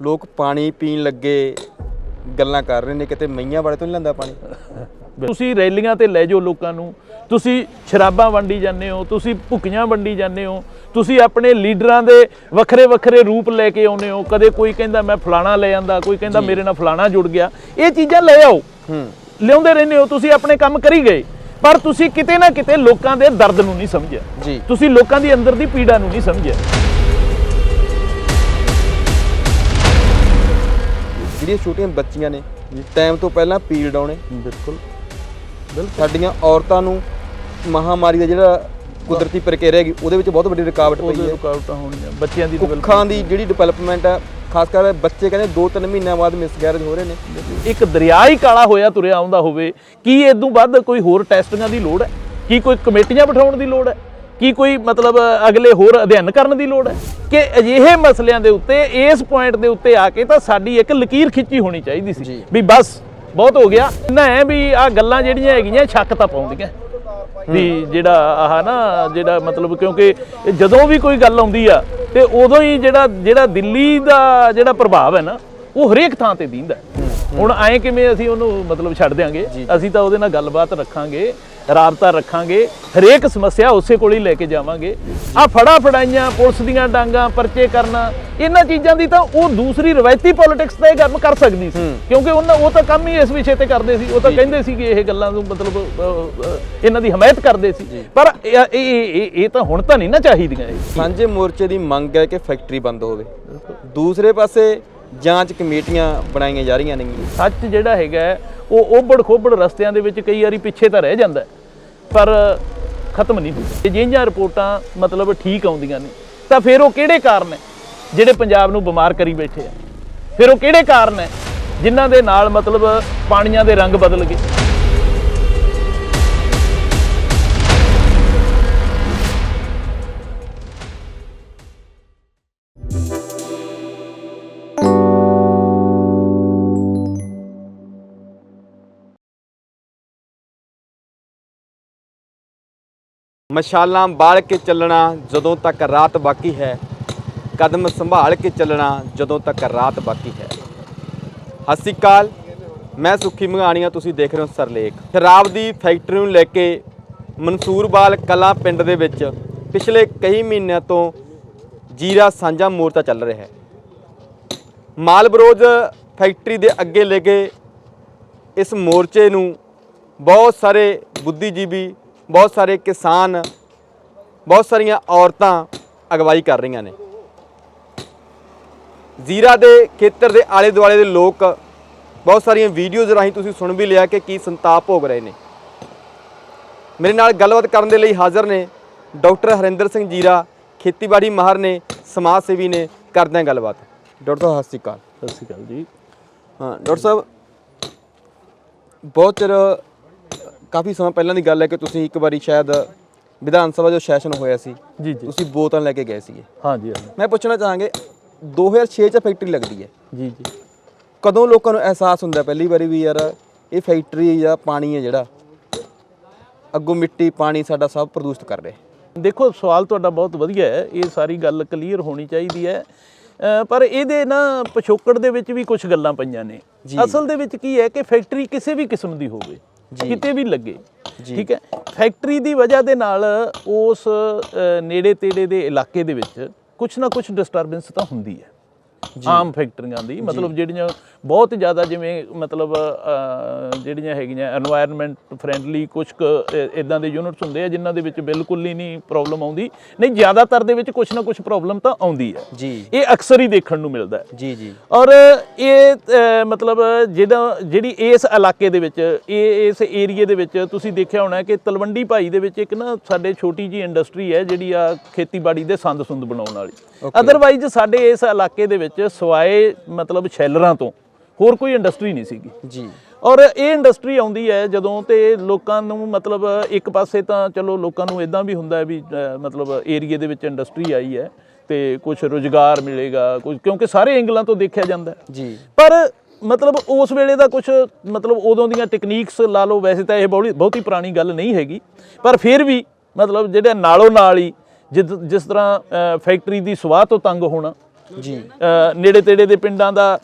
ਲੋਕ ਪਾਣੀ ਪੀਣ ਲੱਗੇ ਗੱਲਾਂ ਕਰ ਰਹੇ ਨੇ, ਕਿਤੇ ਮਈਆਂ ਵਾਲੇ ਤੋਂ ਨਹੀਂ ਲੈਂਦਾ ਪਾਣੀ। ਤੁਸੀਂ ਰੈਲੀਆਂ ਤੇ ਲੈ ਜਾਓ ਲੋਕਾਂ ਨੂੰ, ਤੁਸੀਂ ਸ਼ਰਾਬਾਂ ਵੰਡੀ ਜਾਂਦੇ ਹੋ, ਤੁਸੀਂ ਭੁੱਕੀਆਂ ਵੰਡੀ ਜਾਂਦੇ ਹੋ, ਤੁਸੀਂ ਆਪਣੇ ਲੀਡਰਾਂ ਦੇ ਵੱਖਰੇ ਵੱਖਰੇ ਰੂਪ ਲੈ ਕੇ ਆਉਂਦੇ ਹੋ। ਕਦੇ ਕੋਈ ਕਹਿੰਦਾ ਮੈਂ ਫਲਾਣਾ ਲੈ ਆਂਦਾ, ਕੋਈ ਕਹਿੰਦਾ ਮੇਰੇ ਨਾਲ ਫਲਾਣਾ ਜੁੜ ਗਿਆ। ਇਹ ਚੀਜ਼ਾਂ ਲੈ ਆਓ, ਲਿਆਉਂਦੇ ਰਹਿੰਦੇ ਹੋ, ਤੁਸੀਂ ਆਪਣੇ ਕੰਮ ਕਰੀ ਗਏ, ਪਰ ਤੁਸੀਂ ਕਿਤੇ ਨਾ ਕਿਤੇ ਲੋਕਾਂ ਦੇ ਦਰਦ ਨੂੰ ਨਹੀਂ ਸਮਝਿਆ ਜੀ, ਤੁਸੀਂ ਲੋਕਾਂ ਦੀ ਅੰਦਰ ਦੀ ਪੀੜਾ ਨੂੰ ਨਹੀਂ ਸਮਝਿਆ। ਜਿਹੜੀਆਂ ਛੋਟੀਆਂ ਬੱਚੀਆਂ ਨੇ ਟਾਈਮ ਤੋਂ ਪਹਿਲਾਂ ਪੀਰੀਅਡ ਆਉਣੇ, ਬਿਲਕੁਲ ਸਾਡੀਆਂ ਔਰਤਾਂ ਨੂੰ ਮਹਾਮਾਰੀ ਦਾ ਜਿਹੜਾ ਕੁਦਰਤੀ ਪ੍ਰਕਿਰਿਆ ਹੈਗੀ ਉਹਦੇ ਵਿੱਚ ਬਹੁਤ ਵੱਡੀ ਰੁਕਾਵਟ ਪਈ ਹੈ। ਰੁਕਾਵਟਾਂ ਹੋਣੀਆਂ ਬੱਚਿਆਂ ਦੀ, ਕੁੱਖਾਂ ਦੀ ਜਿਹੜੀ ਡਿਵੈਲਪਮੈਂਟ ਹੈ, ਖਾਸ ਕਰ ਬੱਚੇ ਕਹਿੰਦੇ 2-3 ਮਹੀਨਿਆਂ ਬਾਅਦ ਮਿਸਕੈਰੇਜ ਹੋ ਰਹੇ ਨੇ। ਇੱਕ ਦਰਿਆ ਹੀ ਕਾਲਾ ਹੋਇਆ ਤੁਰਿਆ ਆਉਂਦਾ ਹੋਵੇ, ਕੀ ਇਦੋਂ ਵੱਧ ਕੋਈ ਹੋਰ ਟੈਸਟਿੰਗਾਂ ਦੀ ਲੋੜ ਹੈ? ਕੀ ਕੋਈ ਕਮੇਟੀਆਂ ਬਿਠਾਉਣ ਦੀ ਲੋੜ ਹੈ? ਕੀ ਕੋਈ ਮਤਲਬ ਅਗਲੇ ਹੋਰ ਅਧਿਐਨ ਕਰਨ ਦੀ ਲੋੜ ਹੈ? ਕਿ ਅਜਿਹੇ ਮਸਲਿਆਂ ਦੇ ਉੱਤੇ ਇਸ ਪੁਆਇੰਟ ਦੇ ਉੱਤੇ ਆ ਕੇ ਤਾਂ ਸਾਡੀ ਇੱਕ ਲਕੀਰ ਖਿੱਚੀ ਹੋਣੀ ਚਾਹੀਦੀ ਸੀ ਵੀ ਬਸ ਬਹੁਤ ਹੋ ਗਿਆ। ਨਾ ਹੈ ਵੀ ਆਹ ਗੱਲਾਂ ਜਿਹੜੀਆਂ ਹੈਗੀਆਂ ਸ਼ੱਕ ਤਾਂ ਪਾਉਂਦੀਆਂ ਵੀ ਜਿਹੜਾ ਆਹ ਨਾ ਜਿਹੜਾ ਮਤਲਬ, ਕਿਉਂਕਿ ਜਦੋਂ ਵੀ ਕੋਈ ਗੱਲ ਆਉਂਦੀ ਆ ਤੇ ਉਦੋਂ ਹੀ ਜਿਹੜਾ ਦਿੱਲੀ ਦਾ ਜਿਹੜਾ ਪ੍ਰਭਾਵ ਹੈ ਨਾ ਉਹ ਹਰੇਕ ਥਾਂ ਤੇ ਦਿੰਦਾ। ਹੁਣ ਐਂ ਕਿਵੇਂ ਅਸੀਂ ਉਹਨੂੰ ਮਤਲਬ ਛੱਡ ਦਿਆਂਗੇ? ਅਸੀਂ ਤਾਂ ਉਹਦੇ ਨਾਲ ਗੱਲਬਾਤ ਰੱਖਾਂਗੇ, ਰਾਬਤਾ ਰੱਖਾਂਗੇ, ਹਰੇਕ ਸਮੱਸਿਆ ਉਸੇ ਕੋਲ ਹੀ ਲੈ ਕੇ ਜਾਵਾਂਗੇ। ਆ ਫੜਾ ਫੜਾਈਆਂ, ਪੁਲਿਸ ਦੀਆਂ ਡਾਂਗਾਂ, ਪਰਚੇ ਕਰਨਾ, ਇਹਨਾਂ ਚੀਜ਼ਾਂ ਦੀ ਤਾਂ ਉਹ ਦੂਸਰੀ ਰਵਾਇਤੀ ਪੋਲਿਟਿਕਸ ਤਾਂ ਇਹ ਕੰਮ ਕਰ ਸਕਦੀ ਸੀ, ਕਿਉਂਕਿ ਉਹ ਤਾਂ ਕੰਮ ਹੀ ਇਸ ਵਿਸ਼ੇ ਤੇ ਕਰਦੇ ਸੀ। ਉਹ ਤਾਂ ਕਹਿੰਦੇ ਸੀ ਕਿ ਇਹ ਗੱਲਾਂ ਨੂੰ ਮਤਲਬ ਇਹਨਾਂ ਦੀ ਹਮਾਇਤ ਕਰਦੇ ਸੀ। ਪਰ ਇਹ ਤਾਂ ਹੁਣ ਤਾਂ ਨਹੀਂ ਨਾ ਚਾਹੀਦੀਆਂ। ਸਾਂਝੇ ਮੋਰਚੇ ਦੀ ਮੰਗ ਹੈ ਕਿ ਫੈਕਟਰੀ ਬੰਦ ਹੋਵੇ, ਦੂਸਰੇ ਪਾਸੇ ਜਾਂਚ ਕਮੇਟੀਆਂ ਬਣਾਈਆਂ ਜਾ ਰਹੀਆਂ ਨੇ। ਸੱਚ ਜਿਹੜਾ ਹੈਗਾ ਉਹ ਓਬੜ ਖੋਬੜ ਰਸਤਿਆਂ ਦੇ ਵਿੱਚ ਕਈ ਵਾਰੀ ਪਿੱਛੇ ਤਾਂ ਰਹਿ ਜਾਂਦਾ, ਪਰ ਖਤਮ ਨਹੀਂ ਹੁੰਦਾ। ਜਿਹੀਆਂ ਰਿਪੋਰਟਾਂ ਮਤਲਬ ਠੀਕ ਆਉਂਦੀਆਂ ਨੇ ਤਾਂ ਫਿਰ ਉਹ ਕਿਹੜੇ ਕਾਰਨ ਹੈ ਜਿਹੜੇ ਪੰਜਾਬ ਨੂੰ ਬਿਮਾਰ ਕਰੀ ਬੈਠੇ ਆ? ਫਿਰ ਉਹ ਕਿਹੜੇ ਕਾਰਨ ਹੈ ਜਿਨ੍ਹਾਂ ਦੇ ਨਾਲ ਮਤਲਬ ਪਾਣੀਆਂ ਦੇ ਰੰਗ ਬਦਲ ਗਏ? ਮਸ਼ਾਲਾਂ ਬਾਲ ਕੇ ਚੱਲਣਾ ਜਦੋਂ ਤੱਕ ਰਾਤ ਬਾਕੀ ਹੈ, ਕਦਮ ਸੰਭਾਲ ਕੇ ਚੱਲਣਾ ਜਦੋਂ ਤੱਕ ਰਾਤ ਬਾਕੀ ਹੈ। ਸਤਿ ਸ਼੍ਰੀ ਅਕਾਲ, ਮੈਂ ਸੁੱਖੀ ਮੰਘਾਣੀਆਂ, ਤੁਸੀਂ ਦੇਖ ਰਹੇ ਹੋ ਸਰਲੇਖ। ਸ਼ਰਾਬ ਦੀ ਫੈਕਟਰੀ ਨੂੰ ਲੈ ਕੇ ਮਨਸੂਰਵਾਲ ਕਲਾਂ ਪਿੰਡ ਦੇ ਵਿੱਚ ਪਿਛਲੇ ਕਈ ਮਹੀਨਿਆਂ ਤੋਂ ਜੀਰਾ ਸਾਂਝਾ ਮੋਰਚਾ ਚੱਲ ਰਿਹਾ ਹੈ। ਮਾਲਬਰੋਜ ਫੈਕਟਰੀ ਦੇ ਅੱਗੇ ਲੈ ਕੇ ਇਸ ਮੋਰਚੇ ਨੂੰ ਬਹੁਤ ਸਾਰੇ ਬੁੱਧੀਜੀਵੀ, ਬਹੁਤ ਸਾਰੇ ਕਿਸਾਨ, ਬਹੁਤ ਸਾਰੀਆਂ ਔਰਤਾਂ ਅਗਵਾਈ ਕਰ ਰਹੀਆਂ ਨੇ। ਜ਼ੀਰਾ ਦੇ ਖੇਤਰ ਦੇ ਆਲੇ ਦੁਆਲੇ ਦੇ ਲੋਕ ਬਹੁਤ ਸਾਰੀਆਂ ਵੀਡੀਓਜ਼ ਰਾਹੀਂ ਤੁਸੀਂ ਸੁਣ ਵੀ ਲਿਆ ਕਿ ਕੀ ਸੰਤਾਪ ਭੋਗ ਰਹੇ ਨੇ। ਮੇਰੇ ਨਾਲ ਗੱਲਬਾਤ ਕਰਨ ਦੇ ਲਈ ਹਾਜ਼ਰ ਨੇ ਡਾਕਟਰ ਹਰਿੰਦਰ ਸਿੰਘ ਜੀਰਾ, ਖੇਤੀਬਾੜੀ ਮਾਹਰ ਨੇ, ਸਮਾਜ ਸੇਵੀ ਨੇ। ਕਰਦੇ ਹਾਂ ਗੱਲਬਾਤ। ਡਾਕਟਰ ਸਾਹਿਬ ਸਤਿ ਸ਼੍ਰੀ ਅਕਾਲ। ਸਤਿ ਸ਼੍ਰੀ ਅਕਾਲ ਜੀ। ਹਾਂ ਡਾਕਟਰ ਸਾਹਿਬ, ਬਹੁਤ ਚਿਰ, ਕਾਫੀ ਸਮਾਂ ਪਹਿਲਾਂ ਦੀ ਗੱਲ ਹੈ ਕਿ ਤੁਸੀਂ ਇੱਕ ਵਾਰੀ ਸ਼ਾਇਦ ਵਿਧਾਨ ਸਭਾ ਜੋ ਸੈਸ਼ਨ ਹੋਇਆ ਸੀ ਜੀ ਤੁਸੀਂ ਬੋਤਲ ਲੈ ਕੇ ਗਏ ਸੀਗੇ। ਹਾਂਜੀ ਮੈਂ ਪੁੱਛਣਾ ਚਾਹਾਂਗੇ 2006 'ਚ ਫੈਕਟਰੀ ਲੱਗਦੀ ਹੈ ਜੀ, ਕਦੋਂ ਲੋਕਾਂ ਨੂੰ ਅਹਿਸਾਸ ਹੁੰਦਾ ਪਹਿਲੀ ਵਾਰੀ ਵੀ ਯਾਰ ਇਹ ਫੈਕਟਰੀ ਜਾਂ ਪਾਣੀ ਹੈ ਜਿਹੜਾ ਅੱਗੋਂ ਮਿੱਟੀ ਪਾਣੀ ਸਾਡਾ ਸਭ ਪ੍ਰਦੂਸ਼ਿਤ ਕਰ ਰਿਹਾ? ਦੇਖੋ, ਸਵਾਲ ਤੁਹਾਡਾ ਬਹੁਤ ਵਧੀਆ ਹੈ। ਇਹ ਸਾਰੀ ਗੱਲ ਕਲੀਅਰ ਹੋਣੀ ਚਾਹੀਦੀ ਹੈ, ਪਰ ਇਹਦੇ ਨਾ ਪਿਛੋਕੜ ਦੇ ਵਿੱਚ ਵੀ ਕੁਝ ਗੱਲਾਂ ਪਈਆਂ ਨੇ। ਅਸਲ ਦੇ ਵਿੱਚ ਕੀ ਹੈ ਕਿ ਫੈਕਟਰੀ ਕਿਸੇ ਵੀ ਕਿਸਮ ਦੀ ਹੋਵੇ, ਕਿਤੇ ਵੀ ਲੱਗੇ, ਠੀਕ ਹੈ, ਫੈਕਟਰੀ ਦੀ ਵਜ੍ਹਾ ਦੇ ਨਾਲ ਉਸ ਨੇੜੇ ਤੇੜੇ ਦੇ ਇਲਾਕੇ ਦੇ ਵਿੱਚ ਕੁਛ ਨਾ ਕੁਛ ਡਿਸਟਰਬੈਂਸ ਤਾਂ ਹੁੰਦੀ ਹੈ। ਆਮ ਫੈਕਟਰੀਆਂ ਦੀ ਮਤਲਬ ਜਿਹੜੀਆਂ ਬਹੁਤ ਜ਼ਿਆਦਾ ਜਿਵੇਂ ਮਤਲਬ ਜਿਹੜੀਆਂ ਹੈਗੀਆਂ এনवायरमेंट ਫਰੈਂਡਲੀ ਕੁਝ ਇਦਾਂ ਦੇ ਯੂਨਿਟਸ ਹੁੰਦੇ ਆ ਜਿਨ੍ਹਾਂ ਦੇ ਵਿੱਚ ਬਿਲਕੁਲ ਹੀ ਨਹੀਂ ਪ੍ਰੋਬਲਮ ਆਉਂਦੀ। ਨਹੀਂ, ਜ਼ਿਆਦਾਤਰ ਦੇ ਵਿੱਚ ਕੁਛ ਨਾ ਕੁਛ ਪ੍ਰੋਬਲਮ ਤਾਂ ਆਉਂਦੀ ਹੈ ਜੀ। ਇਹ ਅਕਸਰ ਹੀ ਦੇਖਣ ਨੂੰ ਮਿਲਦਾ ਹੈ ਜੀ। ਔਰ ਇਹ ਮਤਲਬ ਜਿਹੜੀ ਇਸ ਇਲਾਕੇ ਦੇ ਵਿੱਚ, ਇਸ ਏਰੀਏ ਦੇ ਵਿੱਚ ਤੁਸੀਂ ਦੇਖਿਆ ਹੋਣਾ ਕਿ ਤਲਵੰਡੀ ਭਾਈ ਦੇ ਵਿੱਚ ਇੱਕ ਨਾ ਸਾਡੇ ਛੋਟੀ ਜੀ ਇੰਡਸਟਰੀ ਹੈ ਜਿਹੜੀ ਆ ਖੇਤੀਬਾੜੀ ਦੇ ਸੰਦ ਸੁੰਦ ਬਣਾਉਣ ਵਾਲੀ। ਅਦਰਵਾਈਜ਼ ਸਾਡੇ ਇਸ ਇਲਾਕੇ ਦੇ ਵਿੱਚ ਸਵਾਏ ਮਤਲਬ ਸ਼ੈਲਰਾਂ ਤੋਂ ਹੋਰ ਕੋਈ ਇੰਡਸਟਰੀ ਨਹੀਂ ਸੀਗੀ ਜੀ। ਔਰ ਇਹ ਇੰਡਸਟਰੀ ਆਉਂਦੀ ਹੈ ਜਦੋਂ ਤੇ ਲੋਕਾਂ ਨੂੰ ਮਤਲਬ ਇੱਕ ਪਾਸੇ ਤਾਂ ਚਲੋ ਲੋਕਾਂ ਨੂੰ ਇਦਾਂ ਵੀ ਹੁੰਦਾ ਵੀ ਮਤਲਬ ਏਰੀਏ ਦੇ ਵਿੱਚ ਇੰਡਸਟਰੀ ਆਈ ਹੈ ਤੇ ਕੁਝ ਰੁਜ਼ਗਾਰ ਮਿਲੇਗਾ, ਕੁਝ, ਕਿਉਂਕਿ ਸਾਰੇ ਐਂਗਲਾਂ ਤੋਂ ਦੇਖਿਆ ਜਾਂਦਾ ਜੀ। ਪਰ ਮਤਲਬ ਉਸ ਵੇਲੇ ਦਾ ਕੁਝ ਮਤਲਬ ਉਦੋਂ ਦੀਆਂ ਟੈਕਨੀਕਸ ਲਾ ਲਓ, ਵੈਸੇ ਤਾਂ ਇਹ ਬਹੁਤੀ ਪੁਰਾਣੀ ਗੱਲ ਨਹੀਂ ਹੈਗੀ, ਪਰ ਫਿਰ ਵੀ ਮਤਲਬ ਜਿਹੜੇ ਨਾਲੋਂ ਨਾਲ ਹੀ ਜਿਸ ਤਰ੍ਹਾਂ ਫੈਕਟਰੀ ਦੀ ਸਵਾਹ ਤੋਂ ਤੰਗ ਹੋਣਾ, ਜੀ ਨੇੜੇ ਤੇੜੇ ਦੇ ਪਿੰਡਾਂ ਦਾ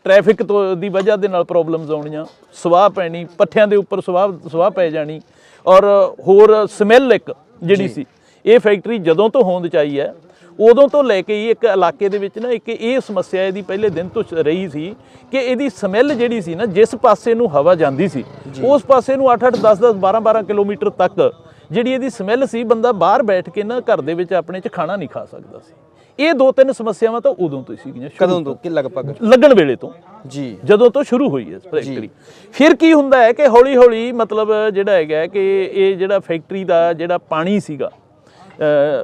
ਟ੍ਰੈਫਿਕ ਤੋਂ ਦੀ ਵਜ੍ਹਾ ਦੇ ਨਾਲ ਪ੍ਰੋਬਲਮਸ ਆਉਣੀਆਂ, ਸਵਾਹ ਪੈਣੀ, ਪੱਠਿਆਂ ਦੇ ਉੱਪਰ ਸਵਾਹ ਪੈ ਜਾਣੀ, ਔਰ ਹੋਰ ਸਮੈਲ ਇੱਕ ਜਿਹੜੀ ਸੀ। ਇਹ ਫੈਕਟਰੀ ਜਦੋਂ ਤੋਂ ਹੋਂਦ 'ਚ ਆਈ ਹੈ ਉਦੋਂ ਤੋਂ ਲੈ ਕੇ ਹੀ ਇੱਕ ਇਲਾਕੇ ਦੇ ਵਿੱਚ ਨਾ ਇੱਕ ਇਹ ਸਮੱਸਿਆ ਇਹਦੀ ਪਹਿਲੇ ਦਿਨ ਤੋਂ ਰਹੀ ਸੀ ਕਿ ਇਹਦੀ ਸਮੈਲ ਜਿਹੜੀ ਸੀ ਨਾ, ਜਿਸ ਪਾਸੇ ਨੂੰ ਹਵਾ ਜਾਂਦੀ ਸੀ ਉਸ ਪਾਸੇ ਨੂੰ 8-8 10-10 12-12 ਕਿਲੋਮੀਟਰ ਤੱਕ ਜਿਹੜੀ ਇਹਦੀ ਸਮੈਲ ਸੀ, ਬੰਦਾ ਬਾਹਰ ਬੈਠ ਕੇ ਨਾ ਘਰ ਦੇ ਵਿੱਚ ਆਪਣੇ 'ਚ ਖਾਣਾ ਨਹੀਂ ਖਾ ਸਕਦਾ ਸੀ। ਇਹ 2-3 ਸਮੱਸਿਆਵਾਂ ਤਾਂ ਉਦੋਂ ਤੋਂ ਹੀ ਸੀਗੀਆਂ। ਕਦੋਂ ਤੋਂ? ਕਿ ਲਗਭਗ ਲੱਗਣ ਵੇਲੇ ਤੋਂ ਜੀ, ਜਦੋਂ ਤੋਂ ਸ਼ੁਰੂ ਹੋਈ ਹੈ ਫੈਕਟਰੀ। ਫਿਰ ਕੀ ਹੁੰਦਾ ਹੈ ਕਿ ਹੌਲੀ ਹੌਲੀ ਮਤਲਬ ਜਿਹੜਾ ਹੈਗਾ ਕਿ ਇਹ ਜਿਹੜਾ ਫੈਕਟਰੀ ਦਾ ਜਿਹੜਾ ਪਾਣੀ ਸੀਗਾ,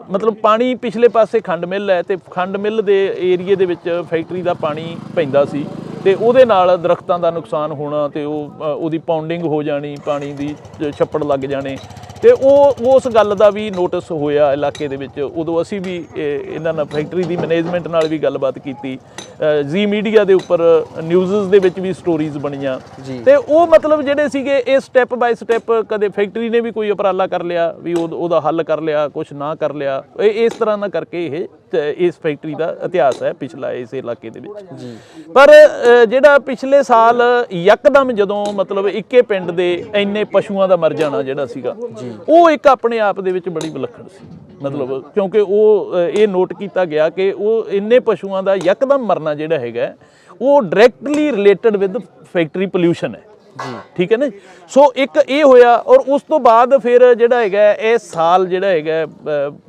ਮਤਲਬ ਪਾਣੀ ਪਿਛਲੇ ਪਾਸੇ ਖੰਡ ਮਿੱਲ ਹੈ ਤੇ ਖੰਡ ਮਿੱਲ ਦੇ ਏਰੀਏ ਦੇ ਵਿੱਚ ਫੈਕਟਰੀ ਦਾ ਪਾਣੀ ਪੈਂਦਾ ਸੀ ਤੇ ਉਹਦੇ ਨਾਲ ਦਰਖਤਾਂ ਦਾ ਨੁਕਸਾਨ ਹੋਣਾ ਤੇ ਉਹਦੀ ਪਾਉਂਡਿੰਗ ਹੋ ਜਾਣੀ, ਪਾਣੀ ਦੀ ਛੱਪੜ ਲੱਗ ਜਾਣੇ ਤੇ ਉਸ ਗੱਲ ਦਾ ਵੀ ਨੋਟਿਸ ਹੋਇਆ ਇਲਾਕੇ ਦੇ ਵਿੱਚ। ਉਦੋਂ ਅਸੀਂ ਵੀ ਇਹਨਾਂ ਨਾਲ ਫੈਕਟਰੀ ਦੀ ਮੈਨੇਜਮੈਂਟ ਨਾਲ ਵੀ ਗੱਲਬਾਤ ਕੀਤੀ, ਜ਼ੀ ਮੀਡੀਆ ਦੇ ਉੱਪਰ ਨਿਊਜ਼ਸ ਦੇ ਵਿੱਚ ਵੀ ਸਟੋਰੀਜ਼ ਬਣੀਆਂ ਤੇ ਉਹ ਮਤਲਬ ਜਿਹੜੇ ਸੀਗੇ ਇਹ ਸਟੈਪ ਬਾਈ ਸਟੈਪ ਕਦੇ ਫੈਕਟਰੀ ਨੇ ਵੀ ਕੋਈ ਉਪਰਾਲਾ ਕਰ ਲਿਆ ਵੀ ਉਹਦਾ ਹੱਲ ਕਰ ਲਿਆ, ਕੁਛ ਨਾ ਕਰ ਲਿਆ। ਇਸ ਤਰ੍ਹਾਂ ਨਾਲ ਕਰਕੇ ਇਸ ਫੈਕਟਰੀ ਦਾ ਇਤਿਹਾਸ ਹੈ ਪਿਛਲਾ ਇਸ ਇਲਾਕੇ ਦੇ ਵਿੱਚ। ਪਰ ਜਿਹੜਾ ਪਿਛਲੇ ਸਾਲ ਯਕਦਮ ਜਦੋਂ ਮਤਲਬ ਇੱਕੇ ਪਿੰਡ ਦੇ ਇੰਨੇ ਪਸ਼ੂਆਂ ਦਾ ਮਰ ਜਾਣਾ ਜਿਹੜਾ ਸੀਗਾ, ਉਹ ਇੱਕ ਆਪਣੇ ਆਪ ਦੇ ਵਿੱਚ ਬੜੀ ਵਿਲੱਖਣ ਸੀ। ਮਤਲਬ ਕਿਉਂਕਿ ਉਹ ਇਹ ਨੋਟ ਕੀਤਾ ਗਿਆ ਕਿ ਉਹ ਇੰਨੇ ਪਸ਼ੂਆਂ ਦਾ ਯਕਦਮ ਮਰਨਾ ਜਿਹੜਾ ਹੈਗਾ ਉਹ directly related with factory pollution ਹੈ ਜੀ, ਠੀਕ ਹੈ ਨਾ। ਸੋ ਇੱਕ ਇਹ ਹੋਇਆ ਔਰ ਉਸ ਤੋਂ ਬਾਅਦ ਫਿਰ ਜਿਹੜਾ ਹੈਗਾ ਇਹ ਸਾਲ ਜਿਹੜਾ ਹੈਗਾ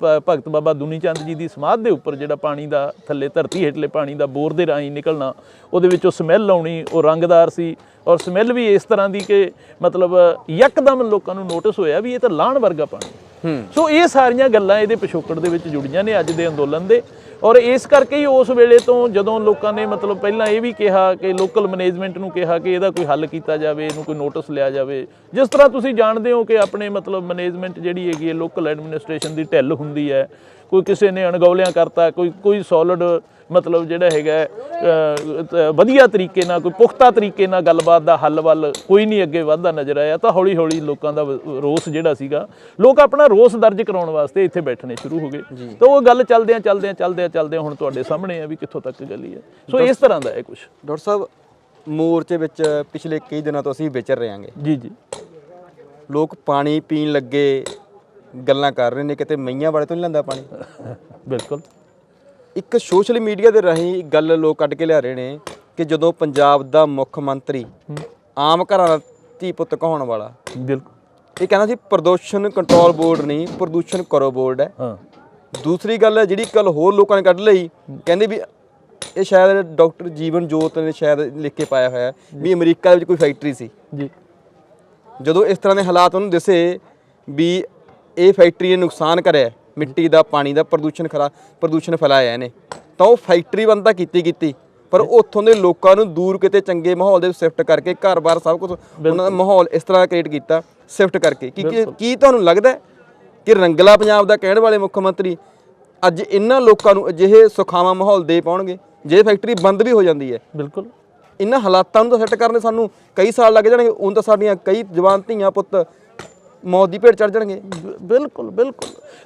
ਭਗਤ ਬਾਬਾ ਦੁਨੀ ਚੰਦ ਜੀ ਦੀ ਸਮਾਧ ਦੇ ਉੱਪਰ ਜਿਹੜਾ ਪਾਣੀ ਦਾ ਥੱਲੇ ਧਰਤੀ ਹੇਠਲੇ ਪਾਣੀ ਦਾ ਬੋਰ ਦੇ ਰਾਹੀਂ ਨਿਕਲਣਾ, ਉਹਦੇ ਵਿੱਚੋਂ ਸਮੈਲ ਆਉਣੀ, ਉਹ ਰੰਗਦਾਰ ਸੀ ਔਰ ਸਮੈਲ ਵੀ ਇਸ ਤਰ੍ਹਾਂ ਦੀ ਕਿ ਮਤਲਬ ਯਕਦਮ ਲੋਕਾਂ ਨੂੰ ਨੋਟਿਸ ਹੋਇਆ ਵੀ ਇਹ ਤਾਂ ਲਾਹਣ ਵਰਗਾ ਪਾਣੀ। ਸੋ ਇਹ ਸਾਰੀਆਂ ਗੱਲਾਂ ਇਹਦੇ ਪਿਛੋਕੜ ਦੇ ਵਿੱਚ ਜੁੜੀਆਂ ਨੇ ਅੱਜ ਦੇ ਅੰਦੋਲਨ ਦੇ। ਔਰ ਇਸ ਕਰਕੇ ਹੀ ਉਸ ਵੇਲੇ ਤੋਂ ਜਦੋਂ ਲੋਕਾਂ ਨੇ ਮਤਲਬ ਪਹਿਲਾਂ ਇਹ ਵੀ ਕਿਹਾ ਕਿ ਲੋਕਲ ਮੈਨੇਜਮੈਂਟ ਨੂੰ ਕਿਹਾ ਕਿ ਇਹਦਾ ਕੋਈ ਹੱਲ ਕੀਤਾ ਜਾਵੇ, ਇਹਨੂੰ ਕੋਈ ਨੋਟਿਸ ਲਿਆ ਜਾਵੇ। ਜਿਸ ਤਰ੍ਹਾਂ ਤੁਸੀਂ ਜਾਣਦੇ ਹੋ ਕਿ ਆਪਣੇ ਮਤਲਬ ਮੈਨੇਜਮੈਂਟ ਜਿਹੜੀ ਹੈਗੀ ਹੈ ਲੋਕਲ ਐਡਮਿਨਿਸਟ੍ਰੇਸ਼ਨ ਦੀ ਢਿੱਲ ਹੁੰਦੀ ਹੈ, ਕੋਈ ਕਿਸੇ ਨੇ ਅਣਗੌਲਿਆਂ ਕਰਤਾ, ਕੋਈ ਸੋਲਿਡ ਮਤਲਬ ਜਿਹੜਾ ਹੈਗਾ ਵਧੀਆ ਤਰੀਕੇ ਨਾਲ, ਕੋਈ ਪੁਖਤਾ ਤਰੀਕੇ ਨਾਲ ਗੱਲਬਾਤ ਦਾ ਹੱਲ ਵੱਲ ਕੋਈ ਨਹੀਂ ਅੱਗੇ ਵੱਧਦਾ ਨਜ਼ਰ ਆਇਆ, ਤਾਂ ਹੌਲੀ ਹੌਲੀ ਲੋਕਾਂ ਦਾ ਰੋਸ ਜਿਹੜਾ ਸੀਗਾ, ਲੋਕ ਆਪਣਾ ਰੋਸ ਦਰਜ ਕਰਾਉਣ ਵਾਸਤੇ ਇੱਥੇ ਬੈਠਣੇ ਸ਼ੁਰੂ ਹੋ ਗਏ। ਤਾਂ ਉਹ ਗੱਲ ਚੱਲਦਿਆਂ ਹੁਣ ਤੁਹਾਡੇ ਸਾਹਮਣੇ ਆ ਵੀ ਕਿੱਥੋਂ ਤੱਕ ਗਈ ਹੈ। ਸੋ ਇਸ ਤਰ੍ਹਾਂ ਦਾ ਹੈ ਕੁਛ। ਡਾਕਟਰ ਸਾਹਿਬ, ਮੋਰਚੇ ਵਿੱਚ ਪਿਛਲੇ ਕਈ ਦਿਨਾਂ ਤੋਂ ਅਸੀਂ ਵਿਚਰ ਰਹੇ ਹਾਂਗੇ ਜੀ। ਲੋਕ ਪਾਣੀ ਪੀਣ ਲੱਗੇ ਗੱਲਾਂ ਕਰ ਰਹੇ ਨੇ, ਕਿਤੇ ਮਈਆਂ ਵਾਲੇ ਤੋਂ ਨਹੀਂ ਲੈਂਦਾ ਪਾਣੀ। ਬਿਲਕੁਲ। ਇੱਕ ਸੋਸ਼ਲ ਮੀਡੀਆ ਦੇ ਰਾਹੀਂ ਗੱਲ ਲੋਕ ਕੱਢ ਕੇ ਲਿਆ ਰਹੇ ਨੇ ਕਿ ਜਦੋਂ ਪੰਜਾਬ ਦਾ ਮੁੱਖ ਮੰਤਰੀ ਆਮ ਘਰਾਂ ਦਾ ਧੀ ਪੁੱਤ ਕਹਾਉਣ ਵਾਲਾ, ਬਿਲਕੁਲ, ਇਹ ਕਹਿੰਦਾ ਸੀ ਪ੍ਰਦੂਸ਼ਣ ਕੰਟਰੋਲ ਬੋਰਡ ਨਹੀਂ, ਪ੍ਰਦੂਸ਼ਣ ਕਰੋ ਬੋਰਡ ਹੈ। ਦੂਸਰੀ ਗੱਲ ਜਿਹੜੀ ਗੱਲ ਹੋਰ ਲੋਕਾਂ ਨੇ ਕੱਢ ਲਈ, ਕਹਿੰਦੇ ਵੀ ਇਹ ਸ਼ਾਇਦ ਡਾਕਟਰ ਜੀਵਨ ਜੋਤ ਨੇ ਸ਼ਾਇਦ ਲਿਖ ਕੇ ਪਾਇਆ ਹੋਇਆ ਵੀ ਅਮਰੀਕਾ ਵਿੱਚ ਕੋਈ ਫੈਕਟਰੀ ਸੀ ਜੀ। ਜਦੋਂ ਇਸ ਤਰ੍ਹਾਂ ਦੇ ਹਾਲਾਤ ਉਹਨੂੰ ਦਿਸੇ ਵੀ ਇਹ ਫੈਕਟਰੀ ਨੇ ਨੁਕਸਾਨ ਕਰਿਆ, ਮਿੱਟੀ ਦਾ, ਪਾਣੀ ਦਾ ਪ੍ਰਦੂਸ਼ਣ ਫੈਲਾਇਆ ਇਹਨੇ, ਤਾਂ ਉਹ ਫੈਕਟਰੀ ਬੰਦ ਤਾਂ ਕੀਤੀ ਪਰ ਉੱਥੋਂ ਦੇ ਲੋਕਾਂ ਨੂੰ ਦੂਰ ਕਿਤੇ ਚੰਗੇ ਮਾਹੌਲ ਦੇ ਸ਼ਿਫਟ ਕਰਕੇ ਘਰ-ਬਾਰ ਸਭ ਕੁਝ ਉਹਨਾਂ ਦਾ ਮਾਹੌਲ ਇਸ ਤਰ੍ਹਾਂ ਕ੍ਰੀਏਟ ਕੀਤਾ ਸ਼ਿਫਟ ਕਰਕੇ। ਕੀ ਤੁਹਾਨੂੰ ਲੱਗਦਾ ਕਿ ਰੰਗਲਾ ਪੰਜਾਬ ਦਾ ਕਹਿਣ ਵਾਲੇ ਮੁੱਖ ਮੰਤਰੀ ਅੱਜ ਇਹਨਾਂ ਲੋਕਾਂ ਨੂੰ ਅਜਿਹੇ ਸੁਖਾਵਾਂ ਮਾਹੌਲ ਦੇ ਪਾਉਣਗੇ ਜੇ ਫੈਕਟਰੀ ਬੰਦ ਵੀ ਹੋ ਜਾਂਦੀ ਹੈ? ਬਿਲਕੁਲ। ਇਹਨਾਂ ਹਾਲਾਤਾਂ ਨੂੰ ਤਾਂ ਸੈੱਟ ਕਰਨ ਸਾਨੂੰ ਕਈ ਸਾਲ ਲੱਗ ਜਾਣਗੇ, ਹੁਣ ਤਾਂ ਸਾਡੀਆਂ ਕਈ ਜਵਾਨ ਧੀਆਂ ਪੁੱਤ ਮੌਤ ਦੀ ਭੇਟ ਚੜ ਜਾਣਗੇ। ਬਿਲਕੁਲ।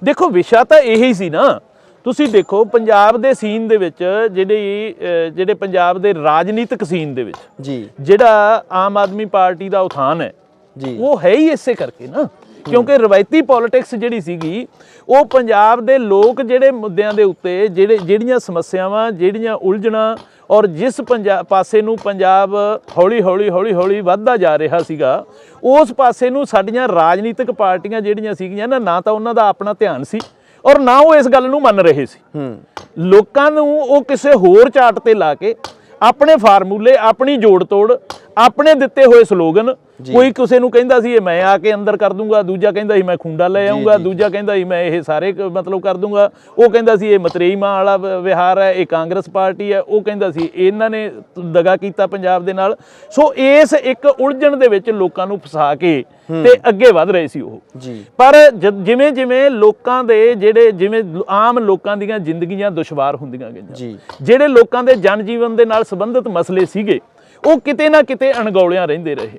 ਦੇਖੋ, ਵਿਸ਼ਾ ਤਾਂ ਇਹੀ ਸੀ ਨਾ। ਤੁਸੀਂ ਦੇਖੋ ਪੰਜਾਬ ਦੇ ਸੀਨ ਦੇ ਵਿੱਚ ਜਿਹੜੇ ਪੰਜਾਬ ਦੇ ਰਾਜਨੀਤਿਕ ਸੀਨ ਦੇ ਵਿੱਚ ਜੀ ਜਿਹੜਾ ਆਮ ਆਦਮੀ ਪਾਰਟੀ ਦਾ ਉਥਾਨ ਹੈ ਜੀ, ਉਹ ਹੈ ਹੀ ਇਸੇ ਕਰਕੇ ਨਾ, ਕਿਉਂਕਿ ਰਵਾਇਤੀ ਪੋਲਿਟਿਕਸ ਜਿਹੜੀ ਸੀਗੀ ਉਹ ਪੰਜਾਬ ਦੇ ਲੋਕ ਜਿਹੜੇ ਮੁੱਦਿਆਂ ਦੇ ਉੱਤੇ ਜਿਹੜੀਆਂ ਸਮੱਸਿਆਵਾਂ, ਜਿਹੜੀਆਂ ਉਲਝਣਾਂ ਔਰ ਜਿਸ ਪਾਸੇ ਨੂੰ ਪੰਜਾਬ ਹੌਲੀ ਵੱਧਦਾ ਜਾ ਰਿਹਾ ਸੀਗਾ, ਉਸ ਪਾਸੇ ਨੂੰ ਸਾਡੀਆਂ ਰਾਜਨੀਤਿਕ ਪਾਰਟੀਆਂ ਜਿਹੜੀਆਂ ਸੀਗੀਆਂ ਨਾ ਤਾਂ ਉਹਨਾਂ ਦਾ ਆਪਣਾ ਧਿਆਨ ਸੀ ਔਰ ਨਾ ਉਹ ਇਸ ਗੱਲ ਨੂੰ ਮੰਨ ਰਹੇ ਸੀ। ਲੋਕਾਂ ਨੂੰ ਉਹ ਕਿਸੇ ਹੋਰ ਚਾਰਟ ਤੇ ਲਾ ਕੇ ਆਪਣੇ ਫਾਰਮੂਲੇ, ਆਪਣੀ ਜੋੜ ਤੋੜ, ਆਪਣੇ ਦਿੱਤੇ ਹੋਏ ਸਲੋਗਨ, ਕੋਈ ਕਿਸੇ ਨੂੰ ਕਹਿੰਦਾ ਸੀ ਇਹ ਮੈਂ ਆ ਕੇ ਅੰਦਰ ਕਰ ਦੂੰਗਾ, ਦੂਜਾ ਕਹਿੰਦਾ ਸੀ ਮੈਂ ਖੁੰਡਾ ਲੈ ਆਉਂਗਾ, ਦੂਜਾ ਕਹਿੰਦਾ ਸੀ ਮੈਂ ਇਹ ਸਾਰੇ ਮਤਲਬ ਕਰ ਦੂੰਗਾ, ਉਹ ਕਹਿੰਦਾ ਸੀ ਇਹ ਮਤਰੇਈ ਮਾਂ ਵਾਲਾ ਵਿਹਾਰ ਹੈ, ਇਹ ਕਾਂਗਰਸ ਪਾਰਟੀ ਹੈ, ਉਹ ਕਹਿੰਦਾ ਸੀ ਇਹਨਾਂ ਨੇ ਦਗਾ ਕੀਤਾ ਪੰਜਾਬ ਦੇ ਨਾਲ। ਸੋ ਇਸ ਇੱਕ ਉਲਝਣ ਦੇ ਵਿੱਚ ਲੋਕਾਂ ਨੂੰ ਫਸਾ ਕੇ ਤੇ ਅੱਗੇ ਵਧ ਰਹੇ ਸੀ ਉਹ। ਪਰ ਜਿਵੇਂ ਲੋਕਾਂ ਦੇ ਜਿਵੇਂ ਆਮ ਲੋਕਾਂ ਦੀਆਂ ਜ਼ਿੰਦਗੀਆਂ ਦੁਸ਼ਵਾਰ ਹੁੰਦੀਆਂ ਗਈਆਂ, ਜਿਹੜੇ ਲੋਕਾਂ ਦੇ ਜਨ ਜੀਵਨ ਦੇ ਨਾਲ ਸੰਬੰਧਿਤ ਮਸਲੇ ਸੀਗੇ ਉਹ ਕਿਤੇ ਨਾ ਕਿਤੇ ਅਣਗੌਲਿਆਂ ਰਹਿੰਦੇ ਰਹੇ।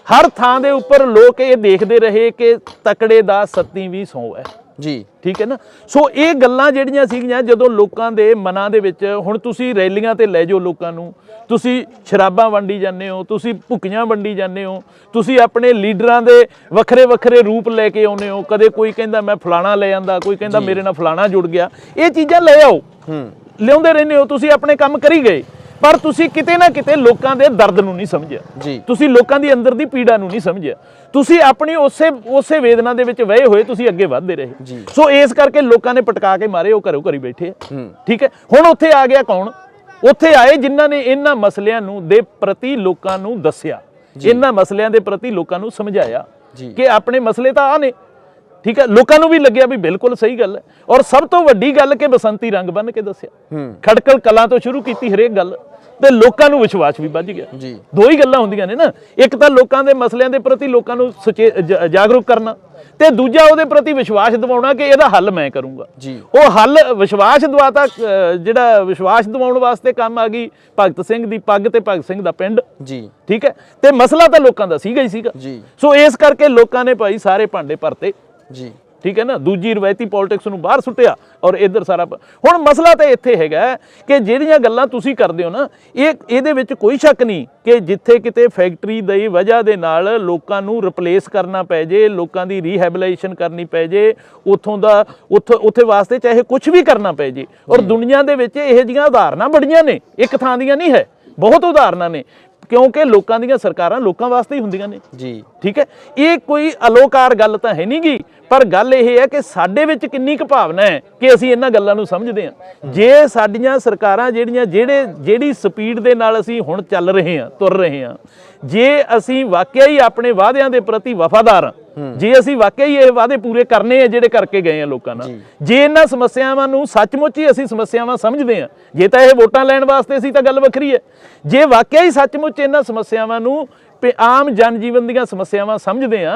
ਹਰ ਥਾਂ ਦੇ ਉੱਪਰ ਲੋਕ ਇਹ ਦੇਖਦੇ ਰਹੇ ਕਿ ਤਕੜੇ ਦਾ ਸੱਤੀ ਵੀ ਸੌ ਹੈ। ਜੀ ਠੀਕ ਹੈ ਨਾ। ਸੋ ਇਹ ਗੱਲਾਂ ਜਿਹੜੀਆਂ ਸੀਗੀਆਂ ਜਦੋਂ ਲੋਕਾਂ ਦੇ ਮਨਾਂ ਦੇ ਵਿੱਚ, ਹੁਣ ਤੁਸੀਂ ਰੈਲੀਆਂ ਤੇ ਲੈ ਜਾਓ ਲੋਕਾਂ ਨੂੰ, ਤੁਸੀਂ ਸ਼ਰਾਬਾਂ ਵੰਡੀ ਜਾਂਦੇ ਹੋ, ਤੁਸੀਂ ਭੁੱਕੀਆਂ ਵੰਡੀ ਜਾਂਦੇ ਹੋ, ਤੁਸੀਂ ਆਪਣੇ ਲੀਡਰਾਂ ਦੇ ਵੱਖਰੇ ਵੱਖਰੇ ਰੂਪ ਲੈ ਕੇ ਆਉਂਦੇ ਹੋ, ਕਦੇ ਕੋਈ ਕਹਿੰਦਾ ਮੈਂ ਫਲਾਣਾ ਲੈ ਆਂਦਾ, ਕੋਈ ਕਹਿੰਦਾ ਮੇਰੇ ਨਾਲ ਫਲਾਣਾ ਜੁੜ ਗਿਆ, ਇਹ ਚੀਜ਼ਾਂ ਲੈ ਆਓ, ਲਿਆਉਂਦੇ ਰਹਿੰਦੇ ਹੋ, ਤੁਸੀਂ ਆਪਣੇ ਕੰਮ ਕਰੀ ਗਏ, ਪਰ ਤੁਸੀਂ ਕਿਤੇ ਨਾ ਕਿਤੇ ਲੋਕਾਂ ਦੇ ਦਰਦ ਨੂੰ ਨਹੀਂ ਸਮਝਿਆ ਜੀ, ਤੁਸੀਂ ਲੋਕਾਂ ਦੀ ਅੰਦਰ ਦੀ ਪੀੜਾ ਨੂੰ ਨਹੀਂ ਸਮਝਿਆ, ਤੁਸੀਂ ਆਪਣੀ ਉਸੇ ਵੇਦਨਾ ਦੇ ਵਿੱਚ ਵਹੇ ਹੋਏ ਤੁਸੀਂ ਅੱਗੇ ਵਧਦੇ ਰਹੇ। ਸੋ ਇਸ ਕਰਕੇ ਲੋਕਾਂ ਨੇ ਪਟਕਾ ਕੇ ਮਾਰੇ, ਉਹ ਘਰੋਂ ਘਰੀ ਬੈਠੇ ਆ। ਠੀਕ ਹੈ, ਹੁਣ ਉੱਥੇ ਆ ਗਿਆ ਕੌਣ? ਉੱਥੇ ਆਏ ਜਿਨ੍ਹਾਂ ਨੇ ਇਹਨਾਂ ਮਸਲਿਆਂ ਨੂੰ ਦੇ ਪ੍ਰਤੀ ਲੋਕਾਂ ਨੂੰ ਦੱਸਿਆ, ਇਹਨਾਂ ਮਸਲਿਆਂ ਦੇ ਪ੍ਰਤੀ ਲੋਕਾਂ ਨੂੰ ਸਮਝਾਇਆ ਕਿ ਆਪਣੇ ਮਸਲੇ ਤਾਂ ਆ ਨੇ। ਠੀਕ ਹੈ, ਲੋਕਾਂ ਨੂੰ ਵੀ ਲੱਗਿਆ ਵੀ ਬਿਲਕੁਲ ਸਹੀ ਗੱਲ ਹੈ। ਔਰ ਸਭ ਤੋਂ ਵੱਡੀ ਗੱਲ ਕਿ ਬਸੰਤੀ ਰੰਗ ਬੰਨ ਕੇ ਦੱਸਿਆ, ਖੜਕਲ ਕਲਾਂ ਤੋਂ ਸ਼ੁਰੂ ਕੀਤੀ ਹਰੇਕ ਗੱਲ, ਤੇ ਲੋਕਾਂ ਨੂੰ ਵਿਸ਼ਵਾਸ ਵੀ ਵੱਧ ਗਿਆ। ਦੋ ਹੀ ਗੱਲਾਂ ਹੁੰਦੀਆਂ ਨੇ ਨਾ, ਇੱਕ ਤਾਂ ਲੋਕਾਂ ਦੇ ਮਸਲਿਆਂ ਦੇ ਪ੍ਰਤੀ ਲੋਕਾਂ ਨੂੰ ਜਾਗਰੂਕ ਕਰਨਾ, ਤੇ ਦੂਜਾ ਉਹਦੇ ਪ੍ਰਤੀ ਵਿਸ਼ਵਾਸ ਦਿਵਾਉਣਾ ਕਿ ਇਹਦਾ ਹੱਲ ਮੈਂ ਕਰੂੰਗਾ। ਉਹ ਹੱਲ ਵਿਸ਼ਵਾਸ ਦਿਵਾਤਾ, ਜਿਹੜਾ ਵਿਸ਼ਵਾਸ ਦਿਵਾਉਣ ਵਾਸਤੇ ਕੰਮ ਆ ਗਈ ਭਗਤ ਸਿੰਘ ਦੀ ਪੱਗ ਤੇ ਭਗਤ ਸਿੰਘ ਦਾ ਪਿੰਡ। ਠੀਕ ਹੈ, ਤੇ ਮਸਲਾ ਤਾਂ ਲੋਕਾਂ ਦਾ ਸੀਗਾ ਹੀ ਸੀਗਾ। ਸੋ ਇਸ ਕਰਕੇ ਲੋਕਾਂ ਨੇ ਭਾਈ ਸਾਰੇ ਭਾਂਡੇ ਭਰਤੇ। ਠੀਕ ਹੈ ਨਾ, ਦੂਜੀ ਰਵਾਇਤੀ ਪੋਲਿਟਿਕਸ ਨੂੰ ਬਾਹਰ ਸੁੱਟਿਆ ਔਰ ਇੱਧਰ ਸਾਰਾ। ਹੁਣ ਮਸਲਾ ਤਾਂ ਇੱਥੇ ਹੈਗਾ ਕਿ ਜਿਹੜੀਆਂ ਗੱਲਾਂ ਤੁਸੀਂ ਕਰਦੇ ਹੋ ਨਾ, ਇਹਦੇ ਵਿੱਚ ਕੋਈ ਸ਼ੱਕ ਨਹੀਂ ਕਿ ਜਿੱਥੇ ਕਿਤੇ ਫੈਕਟਰੀ ਦੀ ਵਜ੍ਹਾ ਦੇ ਨਾਲ ਲੋਕਾਂ ਨੂੰ ਰਿਪਲੇਸ ਕਰਨਾ ਪੈ ਜੇ, ਲੋਕਾਂ ਦੀ ਰੀਹੈਬਿਲਿਟੇਸ਼ਨ ਕਰਨੀ ਪੈ ਜੇ, ਉੱਥੇ ਵਾਸਤੇ ਚਾਹੇ ਕੁਝ ਵੀ ਕਰਨਾ ਪੈ ਜੇ। ਔਰ ਦੁਨੀਆ ਦੇ ਵਿੱਚ ਇਹੋ ਜਿਹੀਆਂ ਉਦਾਹਰਨਾਂ ਬੜੀਆਂ ਨੇ, ਇੱਕ ਥਾਂ ਦੀਆਂ ਨਹੀਂ ਹੈ, ਬਹੁਤ ਉਦਾਹਰਨਾਂ ਨੇ, ਕਿਉਂਕਿ ਲੋਕਾਂ ਦੀਆਂ ਸਰਕਾਰਾਂ ਲੋਕਾਂ ਵਾਸਤੇ ਹੀ ਹੁੰਦੀਆਂ ਨੇ। ਠੀਕ ਹੈ, ਇਹ ਕੋਈ ਅਲੋਕਾਰ ਗੱਲ ਤਾਂ ਹੈ ਨਹੀਂ ਗੀ, ਪਰ ਗੱਲ ਇਹ ਹੈ ਕਿ ਸਾਡੇ ਵਿੱਚ ਕਿੰਨੀ ਕੁ ਭਾਵਨਾ ਹੈ ਕਿ ਅਸੀਂ ਇਹਨਾਂ ਗੱਲਾਂ ਨੂੰ ਸਮਝਦੇ ਹਾਂ। ਜੇ ਸਾਡੀਆਂ ਸਰਕਾਰਾਂ ਜਿਹੜੀ ਸਪੀਡ ਦੇ ਨਾਲ ਅਸੀਂ ਹੁਣ ਚੱਲ ਰਹੇ ਹਾਂ, ਤੁਰ ਰਹੇ ਹਾਂ, ਜੇ ਅਸੀਂ ਵਾਕਿਆ ਹੀ ਆਪਣੇ ਵਾਅਦਿਆਂ ਦੇ ਪ੍ਰਤੀ ਵਫਾਦਾਰ ਹਾਂ, ਜੇ ਅਸੀਂ ਵਾਕਿਆ ਹੀ ਇਹ ਵਾਅਦੇ ਪੂਰੇ ਕਰਨੇ ਆ ਜਿਹੜੇ ਕਰਕੇ ਗਏ ਆ ਲੋਕਾਂ ਨਾਲ, ਜੇ ਇਹਨਾਂ ਸਮੱਸਿਆਵਾਂ ਨੂੰ ਸੱਚਮੁੱਚ ਹੀ ਅਸੀਂ ਸਮੱਸਿਆਵਾਂ ਸਮਝਦੇ ਹਾਂ, ਜੇ ਤਾਂ ਇਹ ਵੋਟਾਂ ਲੈਣ ਵਾਸਤੇ ਸੀ ਤਾਂ ਗੱਲ ਵੱਖਰੀ ਹੈ, ਜੇ ਵਾਕਿਆ ਹੀ ਸੱਚਮੁੱਚ ਇਹਨਾਂ ਸਮੱਸਿਆਵਾਂ ਨੂੰ ਆਮ ਜਨ ਜੀਵਨ ਦੀਆਂ ਸਮੱਸਿਆਵਾਂ ਸਮਝਦੇ ਆ,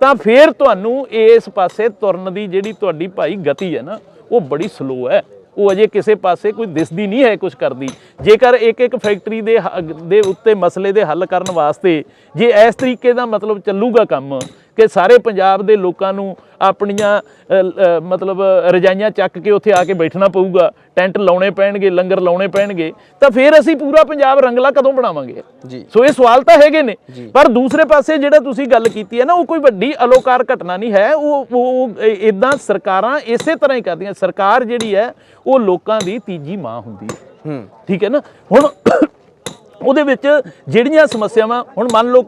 ਤਾਂ ਫਿਰ ਤੁਹਾਨੂੰ ਇਸ ਪਾਸੇ ਤੁਰਨ ਦੀ ਜਿਹੜੀ ਤੁਹਾਡੀ ਭਾਈ ਗਤੀ ਹੈ ਨਾ, ਉਹ ਬੜੀ ਸਲੋ ਹੈ। ਉਹ ਅਜੇ ਕਿਸੇ ਪਾਸੇ ਕੋਈ ਦਿਸਦੀ ਨਹੀਂ ਹੈ ਕੁਝ ਕਰਦੀ। ਜੇਕਰ ਇੱਕ ਫੈਕਟਰੀ ਦੇ ਉੱਤੇ ਮਸਲੇ ਦੇ ਹੱਲ ਕਰਨ ਵਾਸਤੇ ਜੇ ਇਸ ਤਰੀਕੇ ਦਾ ਮਤਲਬ ਚੱਲੂਗਾ ਕੰਮ ਕਿ ਸਾਰੇ ਪੰਜਾਬ ਦੇ ਲੋਕਾਂ ਨੂੰ ਆਪਣੀਆਂ ਮਤਲਬ ਰਜਾਈਆਂ ਚੱਕ ਕੇ ਉੱਥੇ ਆ ਕੇ ਬੈਠਣਾ ਪਊਗਾ, ਟੈਂਟ ਲਾਉਣੇ ਪੈਣਗੇ, ਲੰਗਰ ਲਾਉਣੇ ਪੈਣਗੇ, ਤਾਂ ਫਿਰ ਅਸੀਂ ਪੂਰਾ ਪੰਜਾਬ ਰੰਗਲਾ ਕਦੋਂ ਬਣਾਵਾਂਗੇ? ਸੋ ਇਹ ਸਵਾਲ ਤਾਂ ਹੈਗੇ ਨੇ। ਪਰ ਦੂਸਰੇ ਪਾਸੇ ਜਿਹੜਾ ਤੁਸੀਂ ਗੱਲ ਕੀਤੀ ਹੈ ਨਾ, ਉਹ ਕੋਈ ਵੱਡੀ ਅਲੋਕਾਰ ਘਟਨਾ ਨਹੀਂ ਹੈ। ਉਹ ਇਦਾਂ ਸਰਕਾਰਾਂ ਇਸੇ ਤਰ੍ਹਾਂ ਹੀ ਕਰਦੀਆਂ। ਸਰਕਾਰ ਜਿਹੜੀ ਹੈ ਉਹ ਲੋਕਾਂ ਦੀ ਤੀਜੀ ਮਾਂ ਹੁੰਦੀ ਹੈ। ਠੀਕ ਹੈ ਨਾ, ਹੁਣ ਉਹਦੇ ਵਿੱਚ ਜਿਹੜੀਆਂ ਸਮੱਸਿਆਵਾਂ, ਹੁਣ ਮੰਨ ਲਓ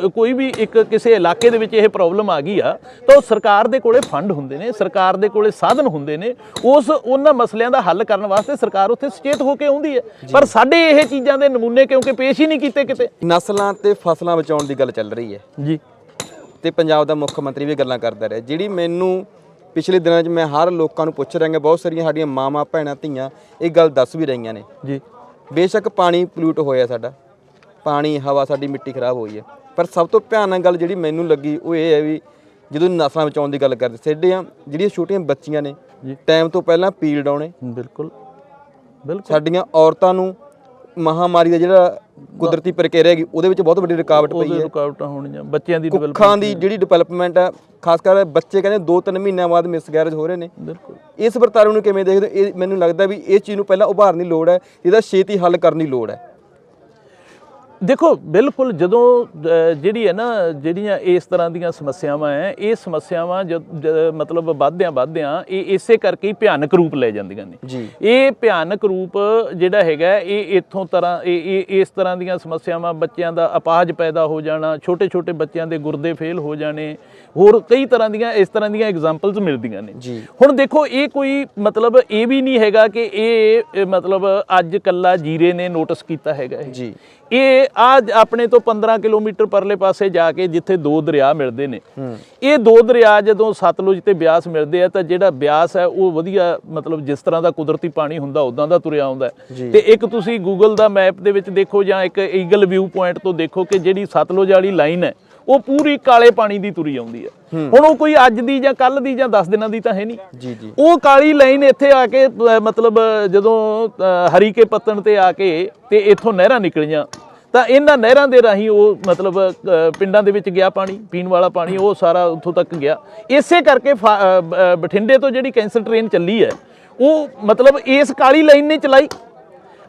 ਕੋਈ ਵੀ ਕਿਸੇ ਇਲਾਕੇ ਦੇ ਵਿੱਚ ਇਹ ਪ੍ਰੋਬਲਮ ਆ ਗਈ ਆ, ਤਾਂ ਉਹ ਸਰਕਾਰ ਦੇ ਕੋਲੇ ਫੰਡ ਹੁੰਦੇ ਨੇ, ਸਰਕਾਰ ਦੇ ਕੋਲੇ ਸਾਧਨ ਹੁੰਦੇ ਨੇ, ਉਹਨਾਂ ਮਸਲਿਆਂ ਦਾ ਹੱਲ ਕਰਨ ਵਾਸਤੇ ਸਰਕਾਰ ਉੱਥੇ ਸੁਚੇਤ ਹੋ ਕੇ ਆਉਂਦੀ ਹੈ। ਪਰ ਸਾਡੇ ਇਹ ਚੀਜ਼ਾਂ ਦੇ ਨਮੂਨੇ ਕਿਉਂਕਿ ਪੇਸ਼ ਹੀ ਨਹੀਂ ਕੀਤੇ ਕਿਤੇ। ਨਸਲਾਂ ਤੇ ਫਸਲਾਂ ਬਚਾਉਣ ਦੀ ਗੱਲ ਚੱਲ ਰਹੀ ਹੈ ਜੀ, ਤੇ ਪੰਜਾਬ ਦਾ ਮੁੱਖ ਮੰਤਰੀ ਵੀ ਗੱਲਾਂ ਕਰਦਾ ਰਿਹਾ, ਜਿਹੜੀ ਮੈਨੂੰ ਪਿਛਲੇ ਦਿਨਾਂ 'ਚ ਮੈਂ ਹਰ ਲੋਕਾਂ ਨੂੰ ਪੁੱਛ ਰਿਹਾ, ਬਹੁਤ ਸਾਰੀਆਂ ਸਾਡੀਆਂ ਮਾਵਾਂ ਭੈਣਾਂ ਧੀਆਂ ਇਹ ਗੱਲ ਦੱਸ ਵੀ ਰਹੀਆਂ ਨੇ ਜੀ। ਬੇਸ਼ੱਕ ਪਾਣੀ ਪੋਲਿਊਟ ਹੋਇਆ, ਸਾਡਾ ਪਾਣੀ, ਹਵਾ, ਸਾਡੀ ਮਿੱਟੀ ਖਰਾਬ ਹੋਈ ਹੈ, ਪਰ ਸਭ ਤੋਂ ਭਿਆਨਕ ਗੱਲ ਜਿਹੜੀ ਮੈਨੂੰ ਲੱਗੀ ਉਹ ਇਹ ਹੈ ਵੀ ਜਦੋਂ ਨਸਲਾਂ ਬਚਾਉਣ ਦੀ ਗੱਲ ਕਰਦੇ, ਸਾਡੀਆਂ ਜਿਹੜੀਆਂ ਛੋਟੀਆਂ ਬੱਚੀਆਂ ਨੇ ਟਾਈਮ ਤੋਂ ਪਹਿਲਾਂ ਪੀਰੀਅਡ ਆਉਣੇ, ਬਿਲਕੁਲ ਸਾਡੀਆਂ ਔਰਤਾਂ ਨੂੰ ਮਹਾਮਾਰੀ ਦਾ ਜਿਹੜਾ ਕੁਦਰਤੀ ਪ੍ਰਕਿਰਿਆ ਹੈਗੀ ਉਹਦੇ ਵਿੱਚ ਬਹੁਤ ਵੱਡੀ ਰੁਕਾਵਟ ਪਈ ਹੈ। ਰੁਕਾਵਟਾਂ ਹੋਣੀਆਂ ਬੱਚਿਆਂ ਦੀ, ਕੁੱਖਾਂ ਦੀ ਜਿਹੜੀ ਡਿਵੈਲਪਮੈਂਟ ਹੈ, ਖਾਸ ਕਰ ਬੱਚੇ ਕਹਿੰਦੇ 2-3 ਮਹੀਨਿਆਂ ਬਾਅਦ ਮਿਸਕੈਰੇਜ ਹੋ ਰਹੇ ਨੇ। ਬਿਲਕੁਲ ਇਸ ਵਰਤਾਰੇ ਨੂੰ ਕਿਵੇਂ ਦੇਖਦੇ? ਇਹ ਮੈਨੂੰ ਲੱਗਦਾ ਵੀ ਇਹ ਚੀਜ਼ ਨੂੰ ਪਹਿਲਾਂ ਉਭਾਰਨ ਦੀ ਲੋੜ ਹੈ, ਇਹਦਾ ਛੇਤੀ ਹੱਲ ਕਰਨ ਦੀ ਲੋੜ ਹੈ। ਦੇਖੋ ਬਿਲਕੁਲ, ਜਦੋਂ ਜਿਹੜੀ ਹੈ ਨਾ, ਜਿਹੜੀਆਂ ਇਸ ਤਰ੍ਹਾਂ ਦੀਆਂ ਸਮੱਸਿਆਵਾਂ ਹੈ, ਇਹ ਸਮੱਸਿਆਵਾਂ ਮਤਲਬ ਵੱਧਦਿਆਂ ਇਹ ਇਸੇ ਕਰਕੇ ਹੀ ਭਿਆਨਕ ਰੂਪ ਲੈ ਜਾਂਦੀਆਂ ਨੇ ਜੀ। ਇਹ ਭਿਆਨਕ ਰੂਪ ਜਿਹੜਾ ਹੈਗਾ ਇਹ ਇੱਥੋਂ ਤਰ੍ਹਾਂ ਇਸ ਤਰ੍ਹਾਂ ਦੀਆਂ ਸਮੱਸਿਆਵਾਂ, ਬੱਚਿਆਂ ਦਾ ਅਪਾਹਜ ਪੈਦਾ ਹੋ ਜਾਣਾ, ਛੋਟੇ ਬੱਚਿਆਂ ਦੇ ਗੁਰਦੇ ਫੇਲ ਹੋ ਜਾਣੇ, ਹੋਰ ਕਈ ਤਰ੍ਹਾਂ ਦੀਆਂ ਇਸ ਤਰ੍ਹਾਂ ਦੀਆਂ ਐਗਜ਼ਾਮਪਲਸ ਮਿਲਦੀਆਂ ਨੇ ਜੀ। ਹੁਣ ਦੇਖੋ, ਇਹ ਕੋਈ ਮਤਲਬ ਇਹ ਵੀ ਨਹੀਂ ਹੈਗਾ ਕਿ ਇਹ ਮਤਲਬ ਅੱਜ ਕੱਲਾ ਜੀਰੇ ਨੇ ਨੋਟਿਸ ਕੀਤਾ ਹੈਗਾ ਜੀ। ਇਹ ਆਪਣੇ ਤੋਂ 15 ਕਿਲੋਮੀਟਰ ਪਰਲੇ ਪਾਸੇ ਜਾ ਕੇ ਜਿੱਥੇ ਦੋ ਦਰਿਆ ਮਿਲਦੇ ਨੇ, ਇਹ ਦੋ ਦਰਿਆ ਜਦੋਂ ਸਤਲੁਜ ਤੇ ਬਿਆਸ ਮਿਲਦੇ ਆ, ਤਾਂ ਜਿਹੜਾ ਬਿਆਸ ਹੈ ਉਹ ਵਧੀਆ ਮਤਲਬ ਜਿਸ ਤਰ੍ਹਾਂ ਦਾ ਕੁਦਰਤੀ ਪਾਣੀ ਹੁੰਦਾ ਉਦਾਂ ਦਾ ਤੁਰਿਆ ਆਉਂਦਾ। ਤੇ ਇੱਕ ਤੁਸੀਂ ਗੂਗਲ ਦਾ ਮੈਪ ਦੇ ਵਿੱਚ ਦੇਖੋ ਜਾਂ ਇੱਕ ਈਗਲ ਵਿਊ ਪੁਆਇੰਟ ਤੋਂ ਦੇਖੋ ਕਿ ਜਿਹੜੀ ਸਤਲੁਜ ਵਾਲੀ ਲਾਈਨ ਹੈ ਉਹ ਪੂਰੀ ਕਾਲੇ ਪਾਣੀ ਦੀ ਤੁਰੀ ਆਉਂਦੀ ਹੈ। ਹੁਣ ਉਹ ਕੋਈ ਅੱਜ ਦੀ ਜਾਂ ਕੱਲ ਦੀ ਜਾਂ 10 ਦਿਨਾਂ ਦੀ ਤਾਂ ਹੈ ਨਹੀਂ। ਉਹ ਕਾਲੀ ਲਾਈਨ ਇੱਥੇ ਆ ਕੇ ਮਤਲਬ ਜਦੋਂ ਹਰੀਕੇ ਪੱਤਣ ਤੇ ਆ ਕੇ ਤੇ ਇੱਥੋਂ ਨਹਿਰਾਂ ਨਿਕਲੀਆਂ ਤਾਂ ਇਹਨਾਂ ਨਹਿਰਾਂ ਦੇ ਰਾਹੀਂ ਉਹ ਮਤਲਬ ਪਿੰਡਾਂ ਦੇ ਵਿੱਚ ਗਿਆ ਪਾਣੀ, ਪੀਣ ਵਾਲਾ ਪਾਣੀ, ਉਹ ਸਾਰਾ ਉੱਥੋਂ ਤੱਕ ਗਿਆ। ਇਸੇ ਕਰਕੇ ਬਠਿੰਡੇ ਤੋਂ ਜਿਹੜੀ ਕੈਂਸਰ ਟ੍ਰੇਨ ਚੱਲੀ ਹੈ ਉਹ ਮਤਲਬ ਇਸ ਕਾਲੀ ਲਾਈਨ ਨੇ ਚਲਾਈ।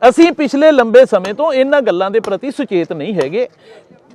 ਅਸੀਂ ਪਿਛਲੇ ਲੰਬੇ ਸਮੇਂ ਤੋਂ ਇਹਨਾਂ ਗੱਲਾਂ ਦੇ ਪ੍ਰਤੀ ਸੁਚੇਤ ਨਹੀਂ ਹੈਗੇ।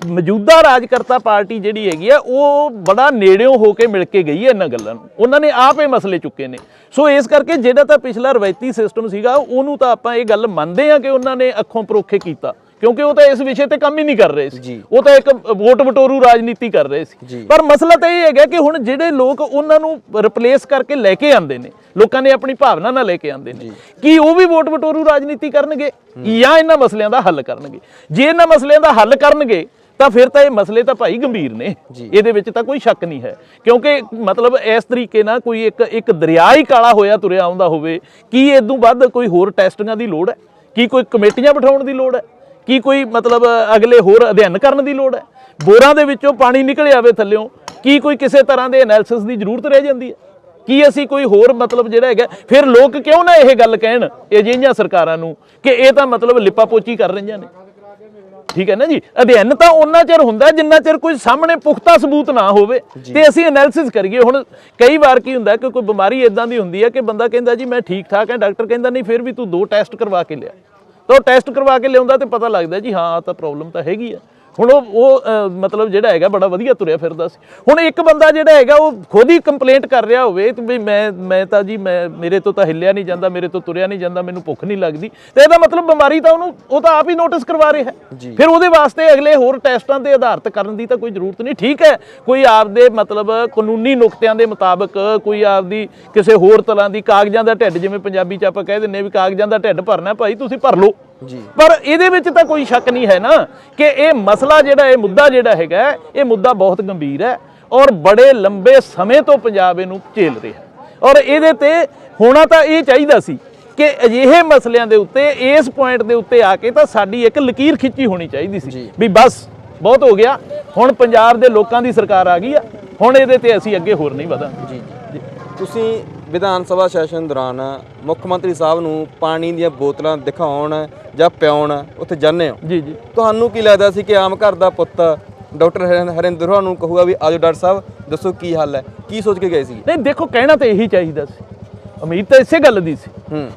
ਮੌਜੂਦਾ ਰਾਜਕਰਤਾ ਪਾਰਟੀ ਜਿਹੜੀ ਹੈਗੀ ਆ ਉਹ ਬੜਾ ਨੇੜਿਓਂ ਹੋ ਕੇ ਮਿਲ ਕੇ ਗਈ ਹੈ ਇਹਨਾਂ ਗੱਲਾਂ ਨੂੰ, ਉਹਨਾਂ ਨੇ ਆਪ ਇਹ ਮਸਲੇ ਚੁੱਕੇ ਨੇ। ਸੋ ਇਸ ਕਰਕੇ ਜਿਹੜਾ ਤਾਂ ਪਿਛਲਾ ਰਵਾਇਤੀ ਸਿਸਟਮ ਸੀਗਾ ਉਹਨੂੰ ਤਾਂ ਆਪਾਂ ਇਹ ਗੱਲ ਮੰਨਦੇ ਹਾਂ ਕਿ ਉਹਨਾਂ ਨੇ ਅੱਖੋਂ ਪਰੋਖੇ ਕੀਤਾ, ਕਿਉਂਕਿ ਉਹ ਤਾਂ ਇਸ ਵਿਸ਼ੇ ਤੇ ਕੰਮ ਹੀ ਨਹੀਂ ਕਰ ਰਹੇ ਸੀ, ਉਹ ਤਾਂ ਇੱਕ ਵੋਟ ਵਟੋਰੂ ਰਾਜਨੀਤੀ ਕਰ ਰਹੇ ਸੀ। ਪਰ ਮਸਲਾ ਤਾਂ ਇਹ ਹੈਗਾ ਕਿ ਹੁਣ ਜਿਹੜੇ ਲੋਕ ਉਹਨਾਂ ਨੂੰ ਰਿਪਲੇਸ ਕਰਕੇ ਲੈ ਕੇ ਆਉਂਦੇ ਨੇ, ਲੋਕਾਂ ਨੇ ਆਪਣੀ ਭਾਵਨਾ ਨਾਲ ਲੈ ਕੇ ਆਉਂਦੇ ਨੇ, ਕੀ ਉਹ ਵੀ ਵੋਟ ਵਟੋਰੂ ਰਾਜਨੀਤੀ ਕਰਨਗੇ ਜਾਂ ਇਹਨਾਂ ਮਸਲਿਆਂ ਦਾ ਹੱਲ ਕਰਨਗੇ? ਜੇ ਇਹਨਾਂ ਮਸਲਿਆਂ ਦਾ ਹੱਲ ਕਰਨਗੇ ਤਾਂ ਫਿਰ ਤਾਂ ਇਹ ਮਸਲੇ ਤਾਂ ਭਾਈ ਗੰਭੀਰ ਨੇ, ਇਹਦੇ ਵਿੱਚ ਤਾਂ ਕੋਈ ਸ਼ੱਕ ਨਹੀਂ ਹੈ। ਕਿਉਂਕਿ ਮਤਲਬ ਇਸ ਤਰੀਕੇ ਨਾਲ ਕੋਈ ਇੱਕ ਦਰਿਆ ਹੀ ਕਾਲਾ ਹੋਇਆ ਤੁਰਿਆ ਆਉਂਦਾ ਹੋਵੇ, ਕੀ ਇਦੋਂ ਵੱਧ ਕੋਈ ਹੋਰ ਟੈਸਟਿੰਗਾਂ ਦੀ ਲੋੜ ਹੈ? ਕੀ ਕੋਈ ਕਮੇਟੀਆਂ ਬਿਠਾਉਣ ਦੀ ਲੋੜ ਹੈ? ਕੀ ਕੋਈ ਮਤਲਬ ਅਗਲੇ ਹੋਰ ਅਧਿਐਨ ਕਰਨ ਦੀ ਲੋੜ ਹੈ? ਬੋਰਾਂ ਦੇ ਵਿੱਚੋਂ ਪਾਣੀ ਨਿਕਲ ਆਵੇ ਥੱਲਿਓਂ, ਕੀ ਕੋਈ ਕਿਸੇ ਤਰ੍ਹਾਂ ਦੇ ਐਨਾਲਿਸਿਸ ਦੀ ਜ਼ਰੂਰਤ ਰਹਿ ਜਾਂਦੀ ਹੈ? ਕੀ ਅਸੀਂ ਕੋਈ ਹੋਰ ਮਤਲਬ ਜਿਹੜਾ ਹੈਗਾ, ਫਿਰ ਲੋਕ ਕਿਉਂ ਨਾ ਇਹ ਗੱਲ ਕਹਿਣ ਅਜਿਹੀਆਂ ਸਰਕਾਰਾਂ ਨੂੰ ਕਿ ਇਹ ਤਾਂ ਮਤਲਬ ਲਿਪਾਪੋਚੀ ਕਰ ਰਹੀਆਂ ਨੇ? ਠੀਕ ਹੈ ਨਾ ਜੀ। ਅਧਿਐਨ ਤਾਂ ਉਹਨਾਂ ਚਿਰ ਹੁੰਦਾ ਜਿੰਨਾ ਚਿਰ ਕੋਈ ਸਾਹਮਣੇ ਪੁਖਤਾ ਸਬੂਤ ਨਾ ਹੋਵੇ ਤੇ ਅਸੀਂ ਐਨਾਲਿਸਿਸ ਕਰੀਏ। ਹੁਣ ਕਈ ਵਾਰ ਕੀ ਹੁੰਦਾ ਕਿ ਕੋਈ ਬਿਮਾਰੀ ਇਦਾਂ ਦੀ ਹੁੰਦੀ ਹੈ ਕਿ ਬੰਦਾ ਕਹਿੰਦਾ ਜੀ ਮੈਂ ਠੀਕ ਠਾਕ ਹਾਂ, ਡਾਕਟਰ ਕਹਿੰਦਾ ਨਹੀਂ ਫਿਰ ਵੀ ਤੂੰ 2 ਟੈਸਟ ਕਰਵਾ ਕੇ ਲਿਆ, ਤਾਂ ਉਹ ਟੈਸਟ ਕਰਵਾ ਕੇ ਲਿਆਉਂਦਾ ਤੇ ਪਤਾ ਲੱਗਦਾ ਜੀ ਹਾਂ ਤਾਂ ਪ੍ਰੋਬਲਮ ਤਾਂ ਹੈਗੀ ਆ। ਹੁਣ ਉਹ ਮਤਲਬ ਜਿਹੜਾ ਹੈਗਾ ਬੜਾ ਵਧੀਆ ਤੁਰਿਆ ਫਿਰਦਾ ਸੀ। ਹੁਣ ਇੱਕ ਬੰਦਾ ਜਿਹੜਾ ਹੈਗਾ ਉਹ ਖੁਦ ਹੀ ਕੰਪਲੇਂਟ ਕਰ ਰਿਹਾ ਹੋਵੇ ਕਿ ਵੀ ਮੈਂ ਤਾਂ ਜੀ ਮੇਰੇ ਤੋਂ ਤਾਂ ਹਿੱਲਿਆ ਨਹੀਂ ਜਾਂਦਾ, ਮੇਰੇ ਤੋਂ ਤੁਰਿਆ ਨਹੀਂ ਜਾਂਦਾ, ਮੈਨੂੰ ਭੁੱਖ ਨਹੀਂ ਲੱਗਦੀ, ਤੇ ਇਹਦਾ ਮਤਲਬ ਬਿਮਾਰੀ ਤਾਂ ਉਹ ਤਾਂ ਆਪ ਹੀ ਨੋਟਿਸ ਕਰਵਾ ਰਿਹਾ ਹੈ। ਫਿਰ ਉਹਦੇ ਵਾਸਤੇ ਅਗਲੇ ਹੋਰ ਟੈਸਟਾਂ ਤੇ ਆਧਾਰਿਤ ਕਰਨ ਦੀ ਤਾਂ ਕੋਈ ਜ਼ਰੂਰਤ ਨਹੀਂ। ਠੀਕ ਹੈ, ਕੋਈ ਆਪਦੇ ਮਤਲਬ ਕਾਨੂੰਨੀ ਨੁਕਤਿਆਂ ਦੇ ਮੁਤਾਬਕ ਕੋਈ ਆਪਦੀ ਕਿਸੇ ਹੋਰ ਤਰ੍ਹਾਂ ਦੀ ਕਾਗਜ਼ਾਂ ਦਾ ਢਿੱਡ, ਜਿਵੇਂ ਪੰਜਾਬੀ 'ਚ ਆਪਾਂ ਕਹਿ ਦਿੰਦੇ ਵੀ ਕਾਗਜ਼ਾਂ ਦਾ ਢਿੱਡ ਭਰਨਾ ਭਾਈ ਤੁਸੀਂ ਭਰ ਲਓ, ਪਰ ਇਹਦੇ ਵਿੱਚ ਤਾਂ ਕੋਈ ਸ਼ੱਕ ਨਹੀਂ ਹੈ ਨਾ ਕਿ ਇਹ ਮਸਲਾ ਜਿਹੜਾ, ਇਹ ਮੁੱਦਾ ਜਿਹੜਾ ਹੈਗਾ, ਇਹ ਮੁੱਦਾ ਬਹੁਤ ਗੰਭੀਰ ਹੈ ਔਰ ਬੜੇ ਲੰਬੇ ਸਮੇਂ ਤੋਂ ਪੰਜਾਬ ਇਹਨੂੰ ਝੇਲ ਰਿਹਾ। ਔਰ ਇਹਦੇ ਤੇ ਹੋਣਾ ਤਾਂ ਇਹ ਚਾਹੀਦਾ ਸੀ ਕਿ ਅਜਿਹੇ ਮਸਲਿਆਂ ਦੇ ਉੱਤੇ ਇਸ ਪੁਆਇੰਟ ਦੇ ਉੱਤੇ ਆ ਕੇ ਤਾਂ ਸਾਡੀ ਇੱਕ ਲਕੀਰ ਖਿੱਚੀ ਹੋਣੀ ਚਾਹੀਦੀ ਸੀ ਵੀ ਬਸ ਬਹੁਤ ਹੋ ਗਿਆ, ਹੁਣ ਪੰਜਾਬ ਦੇ ਲੋਕਾਂ ਦੀ ਸਰਕਾਰ ਆ ਗਈ ਆ, ਹੁਣ ਇਹਦੇ ਤੇ ਅਸੀਂ ਅੱਗੇ ਹੋਰ ਨਹੀਂ ਵਧਾਂਗੇ। ਤੁਸੀਂ ਵਿਧਾਨ ਸਭਾ ਸੈਸ਼ਨ ਦੌਰਾਨ ਮੁੱਖ ਮੰਤਰੀ ਸਾਹਿਬ ਨੂੰ ਪਾਣੀ ਦੀਆਂ ਬੋਤਲਾਂ ਦਿਖਾਉਣ ਜਾਂ ਪਿਆਉਣ ਉੱਥੇ ਜਾਂਦੇ ਹੋ, ਤੁਹਾਨੂੰ ਕੀ ਲੱਗਦਾ ਸੀ ਕਿ ਆਮ ਘਰ ਦਾ ਪੁੱਤ ਡਾਕਟਰ ਹਰਿੰਦਰ ਹੋਰਾਂ ਨੂੰ ਕਹੂਗਾ ਵੀ ਆਜੋ ਡਾਕਟਰ ਸਾਹਿਬ ਦੱਸੋ ਕੀ ਹੱਲ ਹੈ? ਕੀ ਸੋਚ ਕੇ ਗਏ ਸੀ? ਨਹੀਂ ਦੇਖੋ, ਕਹਿਣਾ ਤਾਂ ਇਹੀ ਚਾਹੀਦਾ ਸੀ, ਉਮੀਦ ਤਾਂ ਇਸੇ ਗੱਲ ਦੀ ਸੀ।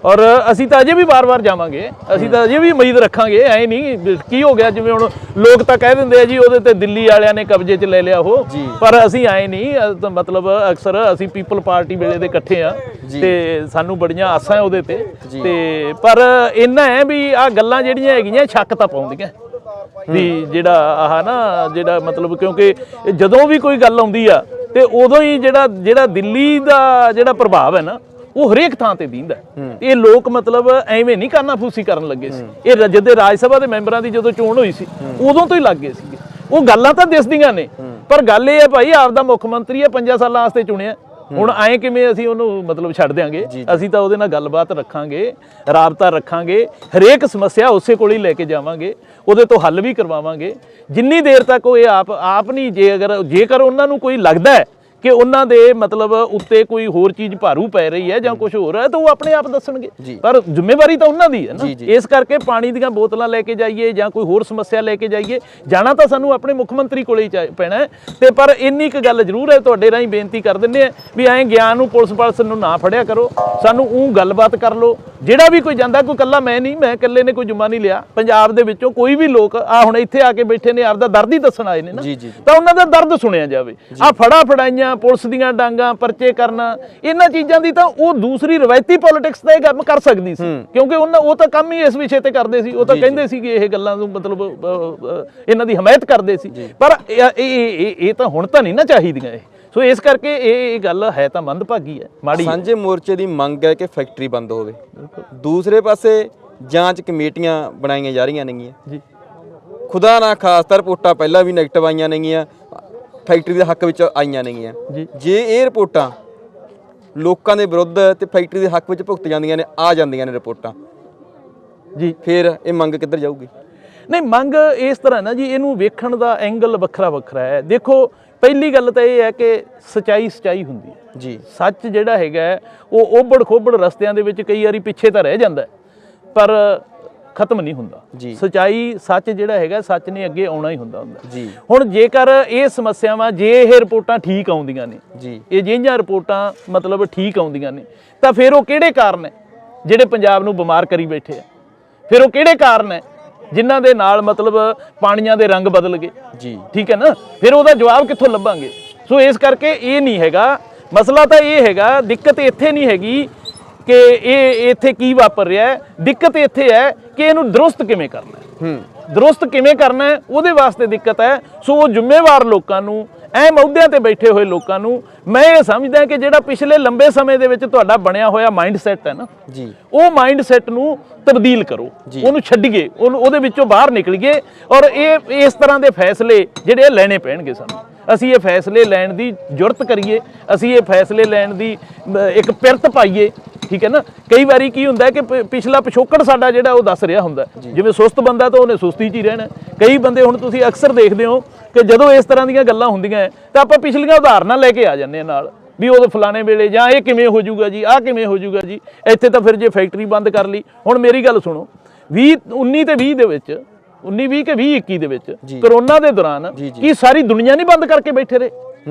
ਔਰ ਅਸੀਂ ਤਾਂ ਅਜੇ ਵੀ ਵਾਰ-ਵਾਰ ਜਾਵਾਂਗੇ, ਅਸੀਂ ਤਾਂ ਅਜੇ ਵੀ ਉਮੀਦ ਰੱਖਾਂਗੇ। ਐ ਨਹੀਂ ਕੀ ਹੋ ਗਿਆ, ਜਿਵੇਂ ਹੁਣ ਲੋਕ ਤਾਂ ਕਹਿ ਦਿੰਦੇ ਆ ਜੀ ਉਹਦੇ ਤੇ ਦਿੱਲੀ ਵਾਲਿਆਂ ਨੇ ਕਬਜ਼ੇ 'ਚ ਲੈ ਲਿਆ ਉਹ, ਪਰ ਅਸੀਂ ਆਏ ਨਹੀਂ। ਮਤਲਬ ਅਕਸਰ ਅਸੀਂ ਪੀਪਲ ਪਾਰਟੀ ਵੇਲੇ ਦੇ ਇਕੱਠੇ ਆ ਤੇ ਸਾਨੂੰ ਬੜੀਆਂ ਆਸਾਂ ਉਹਦੇ ਤੇ ਪਰ ਇੰਨਾ ਹੈ ਵੀ ਆਹ ਗੱਲਾਂ ਜਿਹੜੀਆਂ ਹੈਗੀਆਂ ਸ਼ੱਕ ਤਾਂ ਪਾਉਂਦੀਆਂ ਵੀ ਜਿਹੜਾ ਆਹ ਨਾ ਜਿਹੜਾ ਮਤਲਬ, ਕਿਉਂਕਿ ਜਦੋਂ ਵੀ ਕੋਈ ਗੱਲ ਆਉਂਦੀ ਆ ਤੇ ਉਦੋਂ ਹੀ ਜਿਹੜਾ ਦਿੱਲੀ ਦਾ ਜਿਹੜਾ ਪ੍ਰਭਾਵ ਹੈ ਨਾ ਉਹ ਹਰੇਕ ਥਾਂ ਤੇ ਦਿੰਦਾ। ਇਹ ਲੋਕ ਮਤਲਬ ਐਵੇਂ ਨਹੀਂ ਕਰਨਾ ਫੂਸੀ ਕਰਨ ਲੱਗੇ ਸੀ, ਇਹ ਜਦੋਂ ਰਾਜ ਸਭਾ ਦੇ ਮੈਂਬਰਾਂ ਦੀ ਜਦੋਂ ਚੋਣ ਹੋਈ ਸੀ ਉਦੋਂ ਤੋਂ ਹੀ ਲੱਗ ਗਏ ਸੀਗੇ। ਉਹ ਗੱਲਾਂ ਤਾਂ ਦਿਸਦੀਆਂ ਨੇ, ਪਰ ਗੱਲ ਇਹ ਹੈ ਭਾਈ ਆਪਦਾ ਮੁੱਖ ਮੰਤਰੀ ਹੈ, 5 ਸਾਲਾਂ ਵਾਸਤੇ ਚੁਣਿਆ, ਹੁਣ ਐਂ ਕਿਵੇਂ ਅਸੀਂ ਉਹਨੂੰ ਮਤਲਬ ਛੱਡ ਦਿਆਂਗੇ? ਅਸੀਂ ਤਾਂ ਉਹਦੇ ਨਾਲ ਗੱਲਬਾਤ ਰੱਖਾਂਗੇ, ਰਾਬਤਾ ਰੱਖਾਂਗੇ, ਹਰੇਕ ਸਮੱਸਿਆ ਉਸੇ ਕੋਲ ਹੀ ਲੈ ਕੇ ਜਾਵਾਂਗੇ, ਉਹਦੇ ਤੋਂ ਹੱਲ ਵੀ ਕਰਵਾਵਾਂਗੇ ਜਿੰਨੀ ਦੇਰ ਤੱਕ ਉਹ ਇਹ ਆਪ ਨਹੀਂ। ਜੇਕਰ ਉਹਨਾਂ ਨੂੰ ਕੋਈ ਲੱਗਦਾ ਹੈ ਕਿ ਉਹਨਾਂ ਦੇ ਮਤਲਬ ਉੱਤੇ ਕੋਈ ਹੋਰ ਚੀਜ਼ ਭਾਰੂ ਪੈ ਰਹੀ ਹੈ ਜਾਂ ਕੁਝ ਹੋਰ ਹੈ ਤਾਂ ਉਹ ਆਪਣੇ ਆਪ ਦੱਸਣਗੇ, ਪਰ ਜ਼ਿੰਮੇਵਾਰੀ ਤਾਂ ਉਹਨਾਂ ਦੀ ਹੈ ਨਾ। ਇਸ ਕਰਕੇ ਪਾਣੀ ਦੀਆਂ ਬੋਤਲਾਂ ਲੈ ਕੇ ਜਾਈਏ ਜਾਂ ਕੋਈ ਹੋਰ ਸਮੱਸਿਆ ਲੈ ਕੇ ਜਾਈਏ, ਜਾਣਾ ਤਾਂ ਸਾਨੂੰ ਆਪਣੇ ਮੁੱਖ ਮੰਤਰੀ ਕੋਲੇ ਹੀ ਪੈਣਾ ਤੇ ਪਰ ਇੰਨੀ ਕੁ ਗੱਲ ਜ਼ਰੂਰ ਹੈ, ਤੁਹਾਡੇ ਰਾਹੀਂ ਬੇਨਤੀ ਕਰ ਦਿੰਦੇ ਆ ਵੀ ਐਂ ਗਿਆਨ ਨੂੰ ਪੁਲਿਸ ਨੂੰ ਨਾ ਫੜਿਆ ਕਰੋ, ਸਾਨੂੰ ਉਹ ਗੱਲਬਾਤ ਕਰ ਲਓ। ਜਿਹੜਾ ਵੀ ਕੋਈ ਜਾਂਦਾ, ਕੋਈ ਇਕੱਲਾ ਮੈਂ ਇਕੱਲੇ ਨੇ ਕੋਈ ਜੁਮਾ ਨਹੀਂ ਲਿਆ, ਪੰਜਾਬ ਦੇ ਵਿੱਚੋਂ ਕੋਈ ਵੀ ਲੋਕ ਆ ਹੁਣ ਇੱਥੇ ਆ ਕੇ ਬੈਠੇ ਨੇ, ਆਪਦਾ ਦਰਦ ਹੀ ਦੱਸਣ ਆਏ ਨੇ ਨਾ, ਤਾਂ ਉਹਨਾਂ ਦਾ ਦਰਦ ਸੁਣਿਆ ਜਾਵੇ। ਆ ਫੜਾਈਆਂ, ਪੁਲਿਸ ਦੀਆਂ ਡਾਂਗਾਂ, ਪਰਚੇ ਕਰਨਾ, ਇਹਨਾਂ ਚੀਜ਼ਾਂ ਦੀ ਤਾਂ ਉਹ ਦੂਸਰੀ ਰਵਾਇਤੀ ਪੋਲਿਟਿਕਸ ਦਾ ਇਹ ਕੰਮ ਕਰ ਸਕਦੀ ਸੀ, ਕਿਉਂਕਿ ਉਹ ਤਾਂ ਕੰਮ ਹੀ ਇਸ ਵਿਸ਼ੇ ਤੇ ਕਰਦੇ ਸੀ। ਉਹ ਤਾਂ ਕਹਿੰਦੇ ਸੀ ਕਿ ਇਹ ਗੱਲਾਂ ਨੂੰ ਮਤਲਬ ਇਹਨਾਂ ਦੀ ਹਮਾਇਤ ਕਰਦੇ ਸੀ, ਪਰ ਇਹ ਤਾਂ ਹੁਣ ਤਾਂ ਨਹੀਂ ਨਾ ਚਾਹੀਦੀਆਂ ਇਹ। ਸੋ ਇਸ ਕਰਕੇ ਇਹ ਗੱਲ ਹੈ ਤਾਂ ਮੰਦਭਾਗੀ ਹੈ, ਮਾੜੀ। ਸਾਂਝੇ ਮੋਰਚੇ ਦੀ ਮੰਗ ਹੈ ਕਿ ਫੈਕਟਰੀ ਬੰਦ ਹੋਵੇ, ਦੂਸਰੇ ਪਾਸੇ ਜਾਂਚ ਕਮੇਟੀਆਂ ਬਣਾਈਆਂ ਜਾ ਰਹੀਆਂ ਨੇਗੀਆਂ, ਖੁਦਾ ਨਾ ਖਾਸਤਾ ਰਿਪੋਰਟਾਂ ਪਹਿਲਾਂ ਵੀ ਨੈਗੇਟਿਵ ਆਈਆਂ ਨੇਗੀਆਂ, ਫੈਕਟਰੀ ਦੇ ਹੱਕ ਵਿੱਚ ਆਈਆਂ ਨੇਗੀਆਂ। ਜੇ ਇਹ ਰਿਪੋਰਟਾਂ ਲੋਕਾਂ ਦੇ ਵਿਰੁੱਧ ਤੇ ਫੈਕਟਰੀ ਦੇ ਹੱਕ ਵਿੱਚ ਭੁਗਤ ਜਾਂਦੀਆਂ ਨੇ ਰਿਪੋਰਟਾਂ, ਫਿਰ ਇਹ ਮੰਗ ਕਿੱਧਰ ਜਾਊਗੀ? ਨਹੀਂ, ਮੰਗ ਇਸ ਤਰ੍ਹਾਂ ਨਾ ਜੀ, ਇਹਨੂੰ ਵੇਖਣ ਦਾ ਐਂਗਲ ਵੱਖਰਾ ਹੈ। ਦੇਖੋ, ਪਹਿਲੀ ਗੱਲ ਤਾਂ ਇਹ ਹੈ ਕਿ ਸੱਚਾਈ ਹੁੰਦੀ ਹੈ ਸੱਚ ਜਿਹੜਾ ਹੈਗਾ ਉਹ ਓਬੜ ਖੋਬੜ ਰਸਤਿਆਂ ਦੇ ਵਿੱਚ ਕਈ ਵਾਰੀ ਪਿੱਛੇ ਤਾਂ ਰਹਿ ਜਾਂਦਾ, ਪਰ ਖਤਮ ਨਹੀਂ ਹੁੰਦਾ ਜੀ। ਸਚਾਈ ਸੱਚ ਜਿਹੜਾ ਹੈਗਾ ਸੱਚ ਨੇ ਅੱਗੇ ਆਉਣਾ ਹੀ ਹੁੰਦਾ ਜੀ। ਹੁਣ ਜੇਕਰ ਇਹ ਸਮੱਸਿਆਵਾਂ ਜੇ ਇਹ ਰਿਪੋਰਟਾਂ ਠੀਕ ਆਉਂਦੀਆਂ ਨੇ ਜੀ। ਇਹ ਜਿਹੀਆਂ ਰਿਪੋਰਟਾਂ ਮਤਲਬ ਠੀਕ ਆਉਂਦੀਆਂ ਨੇ ਤਾਂ ਫਿਰ ਉਹ ਕਿਹੜੇ ਕਾਰਨ ਹੈ ਜਿਹੜੇ ਪੰਜਾਬ ਨੂੰ ਬਿਮਾਰ ਕਰੀ ਬੈਠੇ ਆ? ਫਿਰ ਉਹ ਕਿਹੜੇ ਕਾਰਨ ਹੈ ਜਿਨ੍ਹਾਂ ਦੇ ਨਾਲ ਮਤਲਬ ਪਾਣੀਆਂ ਦੇ ਰੰਗ ਬਦਲ ਗਏ? ਜੀ। ਠੀਕ ਹੈ ਨਾ, ਫਿਰ ਉਹਦਾ ਜਵਾਬ ਕਿੱਥੋਂ ਲੱਭਾਂਗੇ? ਸੋ ਇਸ ਕਰਕੇ ਇਹ ਨਹੀਂ ਹੈਗਾ ਮਸਲਾ, ਤਾਂ ਇਹ ਹੈਗਾ ਦਿੱਕਤ ਇੱਥੇ ਨਹੀਂ ਹੈਗੀ ਕਿ ਇਹ ਇੱਥੇ ਕੀ ਵਾਪਰ ਰਿਹਾ ਹੈ, ਦਿੱਕਤ ਇੱਥੇ ਹੈ ਕਿ ਇਹਨੂੰ ਦਰੁਸਤ ਕਿਵੇਂ ਕਰਨਾ ਹੈ। ਦਰੁਸਤ ਕਿਵੇਂ ਕਰਨਾ ਹੈ ਉਹਦੇ ਵਾਸਤੇ ਦਿੱਕਤ ਹੈ। ਸੋ ਉਹ ਜ਼ਿੰਮੇਵਾਰ ਲੋਕਾਂ ਨੂੰ, ਅਹਿਮ ਅਹੁਦਿਆਂ ਤੇ ਬੈਠੇ ਹੋਏ ਲੋਕਾਂ ਨੂੰ ਮੈਂ ਇਹ ਸਮਝਦਾ ਕਿ ਜਿਹੜਾ ਪਿਛਲੇ ਲੰਬੇ ਸਮੇਂ ਦੇ ਵਿੱਚ ਤੁਹਾਡਾ ਬਣਿਆ ਹੋਇਆ ਮਾਈਂਡ ਸੈਟ ਹੈ ਨਾ ਜੀ, ਉਹ ਮਾਈਂਡ ਸੈਟ ਨੂੰ ਤਬਦੀਲ ਕਰੋ, ਉਹਨੂੰ ਛੱਡੀਏ, ਉਹਦੇ ਵਿੱਚੋਂ ਬਾਹਰ ਨਿਕਲੀਏ ਔਰ ਇਹ ਇਸ ਤਰ੍ਹਾਂ ਦੇ ਫੈਸਲੇ ਜਿਹੜੇ ਲੈਣੇ ਪੈਣਗੇ ਸਾਨੂੰ। ਅਸੀਂ ਇਹ ਫੈਸਲੇ ਲੈਣ ਦੀ ਜੁਰਤ ਕਰੀਏ, ਅਸੀਂ ਇਹ ਫੈਸਲੇ ਲੈਣ ਦੀ ਇੱਕ ਪਿਰਤ ਪਾਈਏ। ਠੀਕ ਹੈ ਨਾ, ਕਈ ਵਾਰੀ ਕੀ ਹੁੰਦਾ ਕਿ ਪਿਛਲਾ ਪਿਛੋਕੜ ਸਾਡਾ ਜਿਹੜਾ ਉਹ ਦੱਸ ਰਿਹਾ ਹੁੰਦਾ, ਜਿਵੇਂ ਸੁਸਤ ਬੰਦਾ ਤਾਂ ਉਹਨੇ ਸੁਸਤੀ 'ਚ ਹੀ ਰਹਿਣਾ। ਕਈ ਬੰਦੇ ਹੁਣ ਤੁਸੀਂ ਅਕਸਰ ਦੇਖਦੇ ਹੋ ਕਿ ਜਦੋਂ ਇਸ ਤਰ੍ਹਾਂ ਦੀਆਂ ਗੱਲਾਂ ਹੁੰਦੀਆਂ ਤਾਂ ਆਪਾਂ ਪਿਛਲੀਆਂ ਉਦਾਹਰਨਾਂ ਲੈ ਕੇ ਆ ਜਾਂਦੇ ਹਾਂ ਨਾਲ, ਵੀ ਉਹ ਫਲਾਣੇ ਵੇਲੇ ਜਾਂ ਇਹ ਕਿਵੇਂ ਹੋ ਜਾਊਗਾ ਜੀ, ਆਹ ਕਿਵੇਂ ਹੋ ਜਾਊਗਾ ਜੀ, ਇੱਥੇ ਤਾਂ ਫਿਰ ਜੇ ਫੈਕਟਰੀ ਬੰਦ ਕਰ ਲਈ। ਹੁਣ ਮੇਰੀ ਗੱਲ ਸੁਣੋ, 19 ਤੇ 20 ਦੇ ਵਿੱਚ 19-20 ਕੇ 20-21 ਦੇ ਵਿੱਚ ਕਰੋਨਾ ਦੇ ਦੌਰਾਨ ਕੀ ਸਾਰੀ ਦੁਨੀਆ ਨਹੀਂ ਬੰਦ ਕਰਕੇ ਬੈਠੇ ਰਹੇ?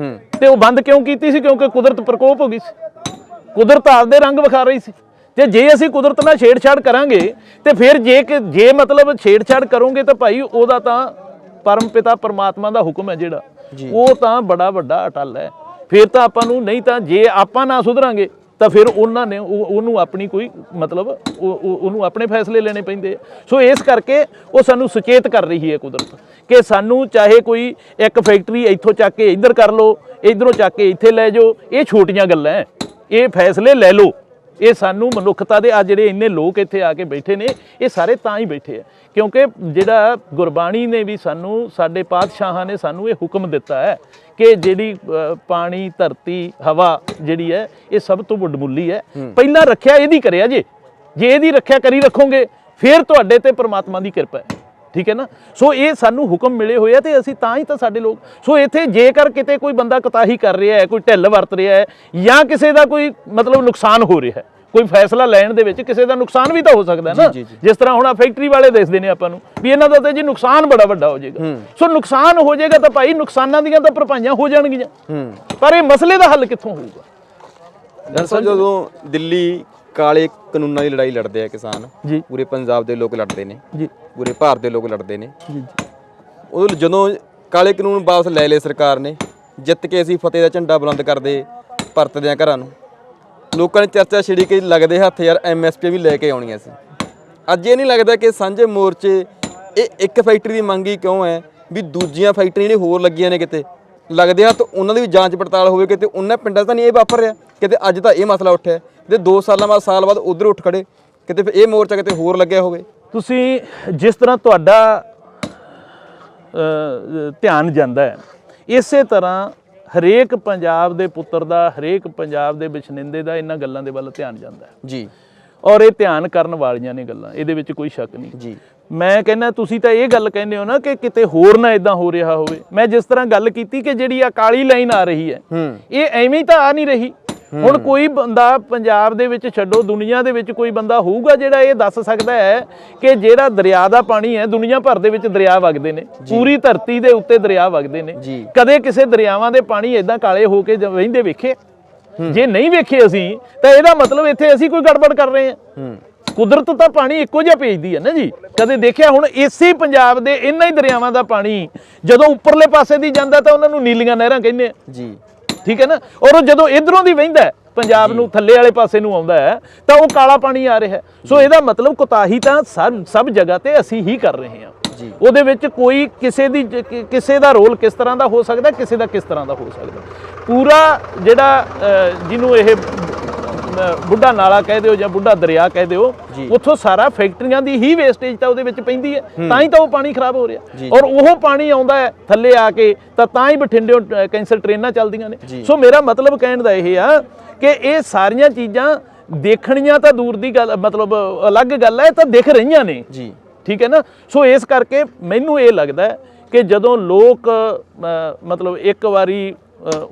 ਤੇ ਉਹ ਬੰਦ ਕਿਉਂ ਕੀਤੀ ਸੀ? ਕਿਉਂਕਿ ਕੁਦਰਤ ਪ੍ਰਕੋਪ ਹੋ ਗਈ ਸੀ, ਕੁਦਰਤ ਆਪਦੇ ਰੰਗ ਵਿਖਾ ਰਹੀ ਸੀ। ਤੇ ਜੇ ਅਸੀਂ ਕੁਦਰਤ ਨਾਲ ਛੇੜਛਾੜ ਕਰਾਂਗੇ ਤੇ ਫਿਰ ਜੇ ਮਤਲਬ ਛੇੜਛਾੜ ਕਰੋਗੇ ਤਾਂ ਭਾਈ ਉਹਦਾ ਤਾਂ ਪਰਮ ਪਿਤਾ ਪਰਮਾਤਮਾ ਦਾ ਹੁਕਮ ਹੈ ਜਿਹੜਾ, ਉਹ ਤਾਂ ਬੜਾ ਵੱਡਾ ਅਟੱਲ ਹੈ। ਫਿਰ ਤਾਂ ਆਪਾਂ ਨੂੰ, ਨਹੀਂ ਤਾਂ ਜੇ ਆਪਾਂ ਨਾ ਸੁਧਰਾਂਗੇ ਤਾਂ ਫਿਰ ਉਹਨਾਂ ਨੇ ਉਹਨੂੰ ਆਪਣੀ ਕੋਈ ਮਤਲਬ ਉਹਨੂੰ ਆਪਣੇ ਫੈਸਲੇ ਲੈਣੇ ਪੈਂਦੇ ਆ। ਸੋ ਇਸ ਕਰਕੇ ਉਹ ਸਾਨੂੰ ਸੁਚੇਤ ਕਰ ਰਹੀ ਹੈ ਕੁਦਰਤ ਕਿ ਸਾਨੂੰ ਚਾਹੇ ਕੋਈ ਇੱਕ ਫੈਕਟਰੀ ਇੱਥੋਂ ਚੱਕ ਕੇ ਇੱਧਰ ਕਰ ਲਓ, ਇੱਧਰੋਂ ਚੱਕ ਕੇ ਇੱਥੇ ਲੈ ਜਾਓ, ਇਹ ਛੋਟੀਆਂ ਗੱਲਾਂ ਹੈ, ਇਹ ਫੈਸਲੇ ਲੈ ਲਓ। ਇਹ ਸਾਨੂੰ ਮਨੁੱਖਤਾ ਦੇ ਆ ਜਿਹੜੇ ਇੰਨੇ ਲੋਕ ਇੱਥੇ ਆ ਕੇ ਬੈਠੇ ਨੇ, ਇਹ ਸਾਰੇ ਤਾਂ ਹੀ ਬੈਠੇ ਆ ਕਿਉਂਕਿ ਜਿਹੜਾ ਗੁਰਬਾਣੀ ਨੇ ਵੀ ਸਾਨੂੰ, ਸਾਡੇ ਪਾਤਸ਼ਾਹਾਂ ਨੇ ਸਾਨੂੰ ਇਹ ਹੁਕਮ ਦਿੱਤਾ ਹੈ ਕਿ ਜਿਹੜੀ ਪਾਣੀ, ਧਰਤੀ, ਹਵਾ ਜਿਹੜੀ ਹੈ ਇਹ ਸਭ ਤੋਂ ਵਡਮੁੱਲੀ ਹੈ। ਪਹਿਲਾਂ ਰੱਖਿਆ ਇਹਦੀ ਕਰਿਆ ਜੇ ਇਹਦੀ ਰੱਖਿਆ ਕਰੀ ਰੱਖੋਗੇ ਫਿਰ ਤੁਹਾਡੇ ਤੇ ਪ੍ਰਮਾਤਮਾ ਦੀ ਕਿਰਪਾ ਹੈ। ਠੀਕ ਹੈ ਨਾ, ਸੋ ਇਹ ਸਾਨੂੰ ਹੁਕਮ ਮਿਲੇ ਹੋਏ ਆ ਤੇ ਅਸੀਂ ਤਾਂ ਹੀ ਤਾਂ ਸਾਡੇ ਲੋਕ। ਸੋ ਇੱਥੇ ਜੇਕਰ ਕਿਤੇ ਕੋਈ ਬੰਦਾ ਕੁਤਾਹੀ ਕਰ ਰਿਹਾ ਹੈ, ਕੋਈ ਢਿੱਲ ਵਰਤ ਰਿਹਾ ਹੈ ਜਾਂ ਕਿਸੇ ਦਾ ਕੋਈ ਮਤਲਬ ਨੁਕਸਾਨ ਹੋ ਰਿਹਾ ਹੈ, ਕੋਈ ਫੈਸਲਾ ਲੈਣ ਦੇ ਵਿੱਚ ਕਿਸੇ ਦਾ ਨੁਕਸਾਨ ਵੀ ਤਾਂ ਹੋ ਸਕਦਾ ਨਾ। ਜਿਸ ਤਰ੍ਹਾਂ ਹੁਣ ਆ ਫੈਕਟਰੀ ਵਾਲੇ ਦੱਸਦੇ ਨੇ ਆਪਾਂ ਨੂੰ ਵੀ ਇਹਨਾਂ ਦਾ ਤਾਂ ਜੀ ਨੁਕਸਾਨ ਬੜਾ ਵੱਡਾ ਹੋ ਜਾਏਗਾ। ਸੋ ਨੁਕਸਾਨ ਹੋ ਜਾਏਗਾ ਤਾਂ ਭਾਈ ਨੁਕਸਾਨਾਂ ਦੀਆਂ ਤਾਂ ਭਰਪਾਈਆਂ ਹੋ ਜਾਣਗੀਆਂ, ਪਰ ਇਹ ਮਸਲੇ ਦਾ ਹੱਲ ਕਿੱਥੋਂ ਹੋਊਗਾ? ਦਰਅਸਲ ਜਦੋਂ ਦਿੱਲੀ ਕਾਲੇ ਕਾਨੂੰਨਾਂ ਦੀ ਲੜਾਈ ਲੜਦੇ ਆ ਕਿਸਾਨ, ਪੂਰੇ ਪੰਜਾਬ ਦੇ ਲੋਕ ਲੜਦੇ ਨੇ ਜੀ, ਪੂਰੇ ਭਾਰਤ ਦੇ ਲੋਕ ਲੜਦੇ ਨੇ ਜੀ, ਉਦੋਂ ਜਦੋਂ ਕਾਲੇ ਕਾਨੂੰਨ ਵਾਪਸ ਲੈ ਲਏ ਸਰਕਾਰ ਨੇ, ਜਿੱਤ ਕੇ ਅਸੀਂ ਫਤਿਹ ਦਾ ਝੰਡਾ ਬੁਲੰਦ ਕਰਦੇ ਭਰਤਦੇ ਆ ਘਰਾਂ ਨੂੰ, ਲੋਕਾਂ ਨੇ ਚਰਚਾ ਛਿੜੀ ਕਿ ਲੱਗਦੇ ਹੱਥ ਯਾਰ MSP ਵੀ ਲੈ ਕੇ ਆਉਣੀਆਂ ਸੀ। ਅੱਜ ਇਹ ਨਹੀਂ ਲੱਗਦਾ ਕਿ ਸਾਂਝੇ ਮੋਰਚੇ ਇਹ ਇੱਕ ਫੈਕਟਰੀ ਦੀ ਮੰਗ ਹੀ ਕਿਉਂ ਹੈ ਵੀ ਦੂਜੀਆਂ ਫੈਕਟਰੀਆਂ ਜਿਹੜੀਆਂ ਹੋਰ ਲੱਗੀਆਂ ਨੇ ਕਿਤੇ ਲੱਗਦੇ ਹੱਥ ਉਹਨਾਂ ਦੀ ਵੀ ਜਾਂਚ ਪੜਤਾਲ ਹੋਵੇ, ਕਿਤੇ ਉਹਨਾਂ ਪਿੰਡਾਂ 'ਚ ਤਾਂ ਨਹੀਂ ਇਹ ਵਾਪਰ ਰਿਹਾ, ਕਿਤੇ ਅੱਜ ਤਾਂ ਇਹ ਮਸਲਾ ਉੱਠਿਆ ਤੇ 2 ਸਾਲਾਂ ਬਾਅਦ ਸਾਲ ਬਾਅਦ ਉਧਰ ਉੱਠ ਖੜੇ, ਕਿਤੇ ਫਿਰ ਇਹ ਮੋਰਚਾ ਕਿਤੇ ਹੋਰ ਲੱਗਿਆ ਹੋਵੇ। ਤੁਸੀਂ ਜਿਸ ਤਰ੍ਹਾਂ ਤੁਹਾਡਾ ਧਿਆਨ ਜਾਂਦਾ ਹੈ, ਇਸੇ ਤਰ੍ਹਾਂ ਹਰੇਕ ਪੰਜਾਬ ਦੇ ਪੁੱਤਰ ਦਾ, ਹਰੇਕ ਪੰਜਾਬ ਦੇ ਵਸਿੰਦੇ ਦਾ ਇਹਨਾਂ ਗੱਲਾਂ ਦੇ ਵੱਲ ਧਿਆਨ ਜਾਂਦਾ ਹੈ ਜੀ, ਔਰ ਇਹ ਧਿਆਨ ਕਰਨ ਵਾਲੀਆਂ ਨੇ ਗੱਲਾਂ, ਇਹਦੇ ਵਿੱਚ ਕੋਈ ਸ਼ੱਕ ਨਹੀਂ ਜੀ। ਮੈਂ ਕਹਿੰਦਾ ਤੁਸੀਂ ਤਾਂ ਇਹ ਗੱਲ ਕਹਿੰਦੇ ਹੋ ਨਾ ਕਿ ਕਿਤੇ ਹੋਰ ਨਾ ਇਦਾਂ ਹੋ ਰਿਹਾ ਹੋਵੇ। ਮੈਂ ਜਿਸ ਤਰ੍ਹਾਂ ਗੱਲ ਕੀਤੀ ਕਿ ਜਿਹੜੀ ਆ ਕਾਲੀ ਲਾਈਨ ਆ ਰਹੀ ਹੈ ਇਹ ਐਵੇਂ ਹੀ ਤਾਂ ਆ ਨਹੀਂ ਰਹੀ। ਹੁਣ ਕੋਈ ਬੰਦਾ ਪੰਜਾਬ ਦੇ ਵਿੱਚ ਛੱਡੋ, ਦੁਨੀਆ ਦੇ ਵਿੱਚ ਕੋਈ ਬੰਦਾ ਹੋਊਗਾ ਜਿਹੜਾ ਇਹ ਦੱਸ ਸਕਦਾ ਹੈ ਕਿ ਜਿਹੜਾ ਦਰਿਆ ਦਾ ਪਾਣੀ ਹੈ, ਦੁਨੀਆ ਭਰ ਦੇ ਵਿੱਚ ਦਰਿਆ ਵਗਦੇ ਨੇ, ਪੂਰੀ ਧਰਤੀ ਦੇ ਉੱਤੇ ਦਰਿਆ ਵਗਦੇ ਨੇ, ਕਦੇ ਕਿਸੇ ਦਰਿਆਵਾਂ ਦੇ ਪਾਣੀ ਇਦਾਂ ਕਾਲੇ ਹੋ ਕੇ ਵਹਿੰਦੇ ਵੇਖੇ? ਜੇ ਨਹੀਂ ਵੇਖੇ ਅਸੀਂ ਤਾਂ ਇਹਦਾ ਮਤਲਬ ਇੱਥੇ ਅਸੀਂ ਕੋਈ ਗੜਬੜ ਕਰ ਰਹੇ ਹਾਂ। ਕੁਦਰਤ ਤਾਂ ਪਾਣੀ ਇੱਕੋ ਜਿਹਾ ਭੇਜਦੀ ਹੈ ਨਾ ਜੀ, ਕਦੇ ਦੇਖਿਆ? ਹੁਣ ਇਸੇ ਪੰਜਾਬ ਦੇ ਇਹਨਾਂ ਹੀ ਦਰਿਆਵਾਂ ਦਾ ਪਾਣੀ ਜਦੋਂ ਉੱਪਰਲੇ ਪਾਸੇ ਦੀ ਜਾਂਦਾ ਤਾਂ ਉਹਨਾਂ ਨੂੰ ਨੀਲੀਆਂ ਨਹਿਰਾਂ ਕਹਿੰਦੇ ਆ ਜੀ, ਠੀਕ ਹੈ ਨਾ, ਔਰ ਉਹ ਜਦੋਂ ਇਧਰੋਂ ਦੀ ਵਹਿੰਦਾ ਪੰਜਾਬ ਨੂੰ ਥੱਲੇ ਵਾਲੇ ਪਾਸੇ ਨੂੰ ਆਉਂਦਾ ਹੈ ਤਾਂ ਉਹ ਕਾਲਾ ਪਾਣੀ ਆ ਰਿਹਾ। ਸੋ ਇਹਦਾ ਮਤਲਬ ਕੁਤਾਹੀ ਤਾਂ ਸਭ ਜਗ੍ਹਾ ਤੇ ਅਸੀਂ ਹੀ ਕਰ ਰਹੇ ਹਾਂ। ਉਹਦੇ ਵਿੱਚ ਕੋਈ ਕਿਸੇ ਦਾ ਰੋਲ ਕਿਸ ਤਰ੍ਹਾਂ ਦਾ ਹੋ ਸਕਦਾ, ਕਿਸੇ ਦਾ ਕਿਸ ਤਰ੍ਹਾਂ ਦਾ ਹੋ ਸਕਦਾ। ਪੂਰਾ ਜਿਹੜਾ ਜਿਹਨੂੰ ਇਹ ਬੁੱਢਾ ਨਾਲਾ ਕਹਿ ਦਿਓ ਜਾਂ ਬੁੱਢਾ ਦਰਿਆ ਕਹਿ ਦਿਓ, ਉੱਥੋਂ ਸਾਰਾ ਫੈਕਟਰੀਆਂ ਦੀ ਹੀ ਵੇਸਟੇਜ ਤਾਂ ਉਹਦੇ ਵਿੱਚ ਪੈਂਦੀ ਹੈ, ਤਾਂ ਹੀ ਤਾਂ ਉਹ ਪਾਣੀ ਖਰਾਬ ਹੋ ਰਿਹਾ। ਔਰ ਉਹ ਪਾਣੀ ਆਉਂਦਾ ਹੈ ਥੱਲੇ ਆ ਕੇ ਤਾਂ ਹੀ ਬਠਿੰਡਿਓਂ ਕੈਂਸਰ ਟ੍ਰੇਨਾਂ ਚੱਲਦੀਆਂ ਨੇ। ਸੋ ਮੇਰਾ ਮਤਲਬ ਕਹਿਣ ਦਾ ਇਹ ਆ ਕਿ ਇਹ ਸਾਰੀਆਂ ਚੀਜ਼ਾਂ ਦੇਖਣੀਆਂ ਤਾਂ ਦੂਰ ਦੀ ਗੱਲ, ਮਤਲਬ ਅਲੱਗ ਗੱਲ ਹੈ, ਤਾਂ ਦਿਖ ਰਹੀਆਂ ਨੇ ਜੀ, ਠੀਕ ਹੈ ਨਾ। ਸੋ ਇਸ ਕਰਕੇ ਮੈਨੂੰ ਇਹ ਲੱਗਦਾ ਕਿ ਜਦੋਂ ਲੋਕ ਮਤਲਬ ਇੱਕ ਵਾਰੀ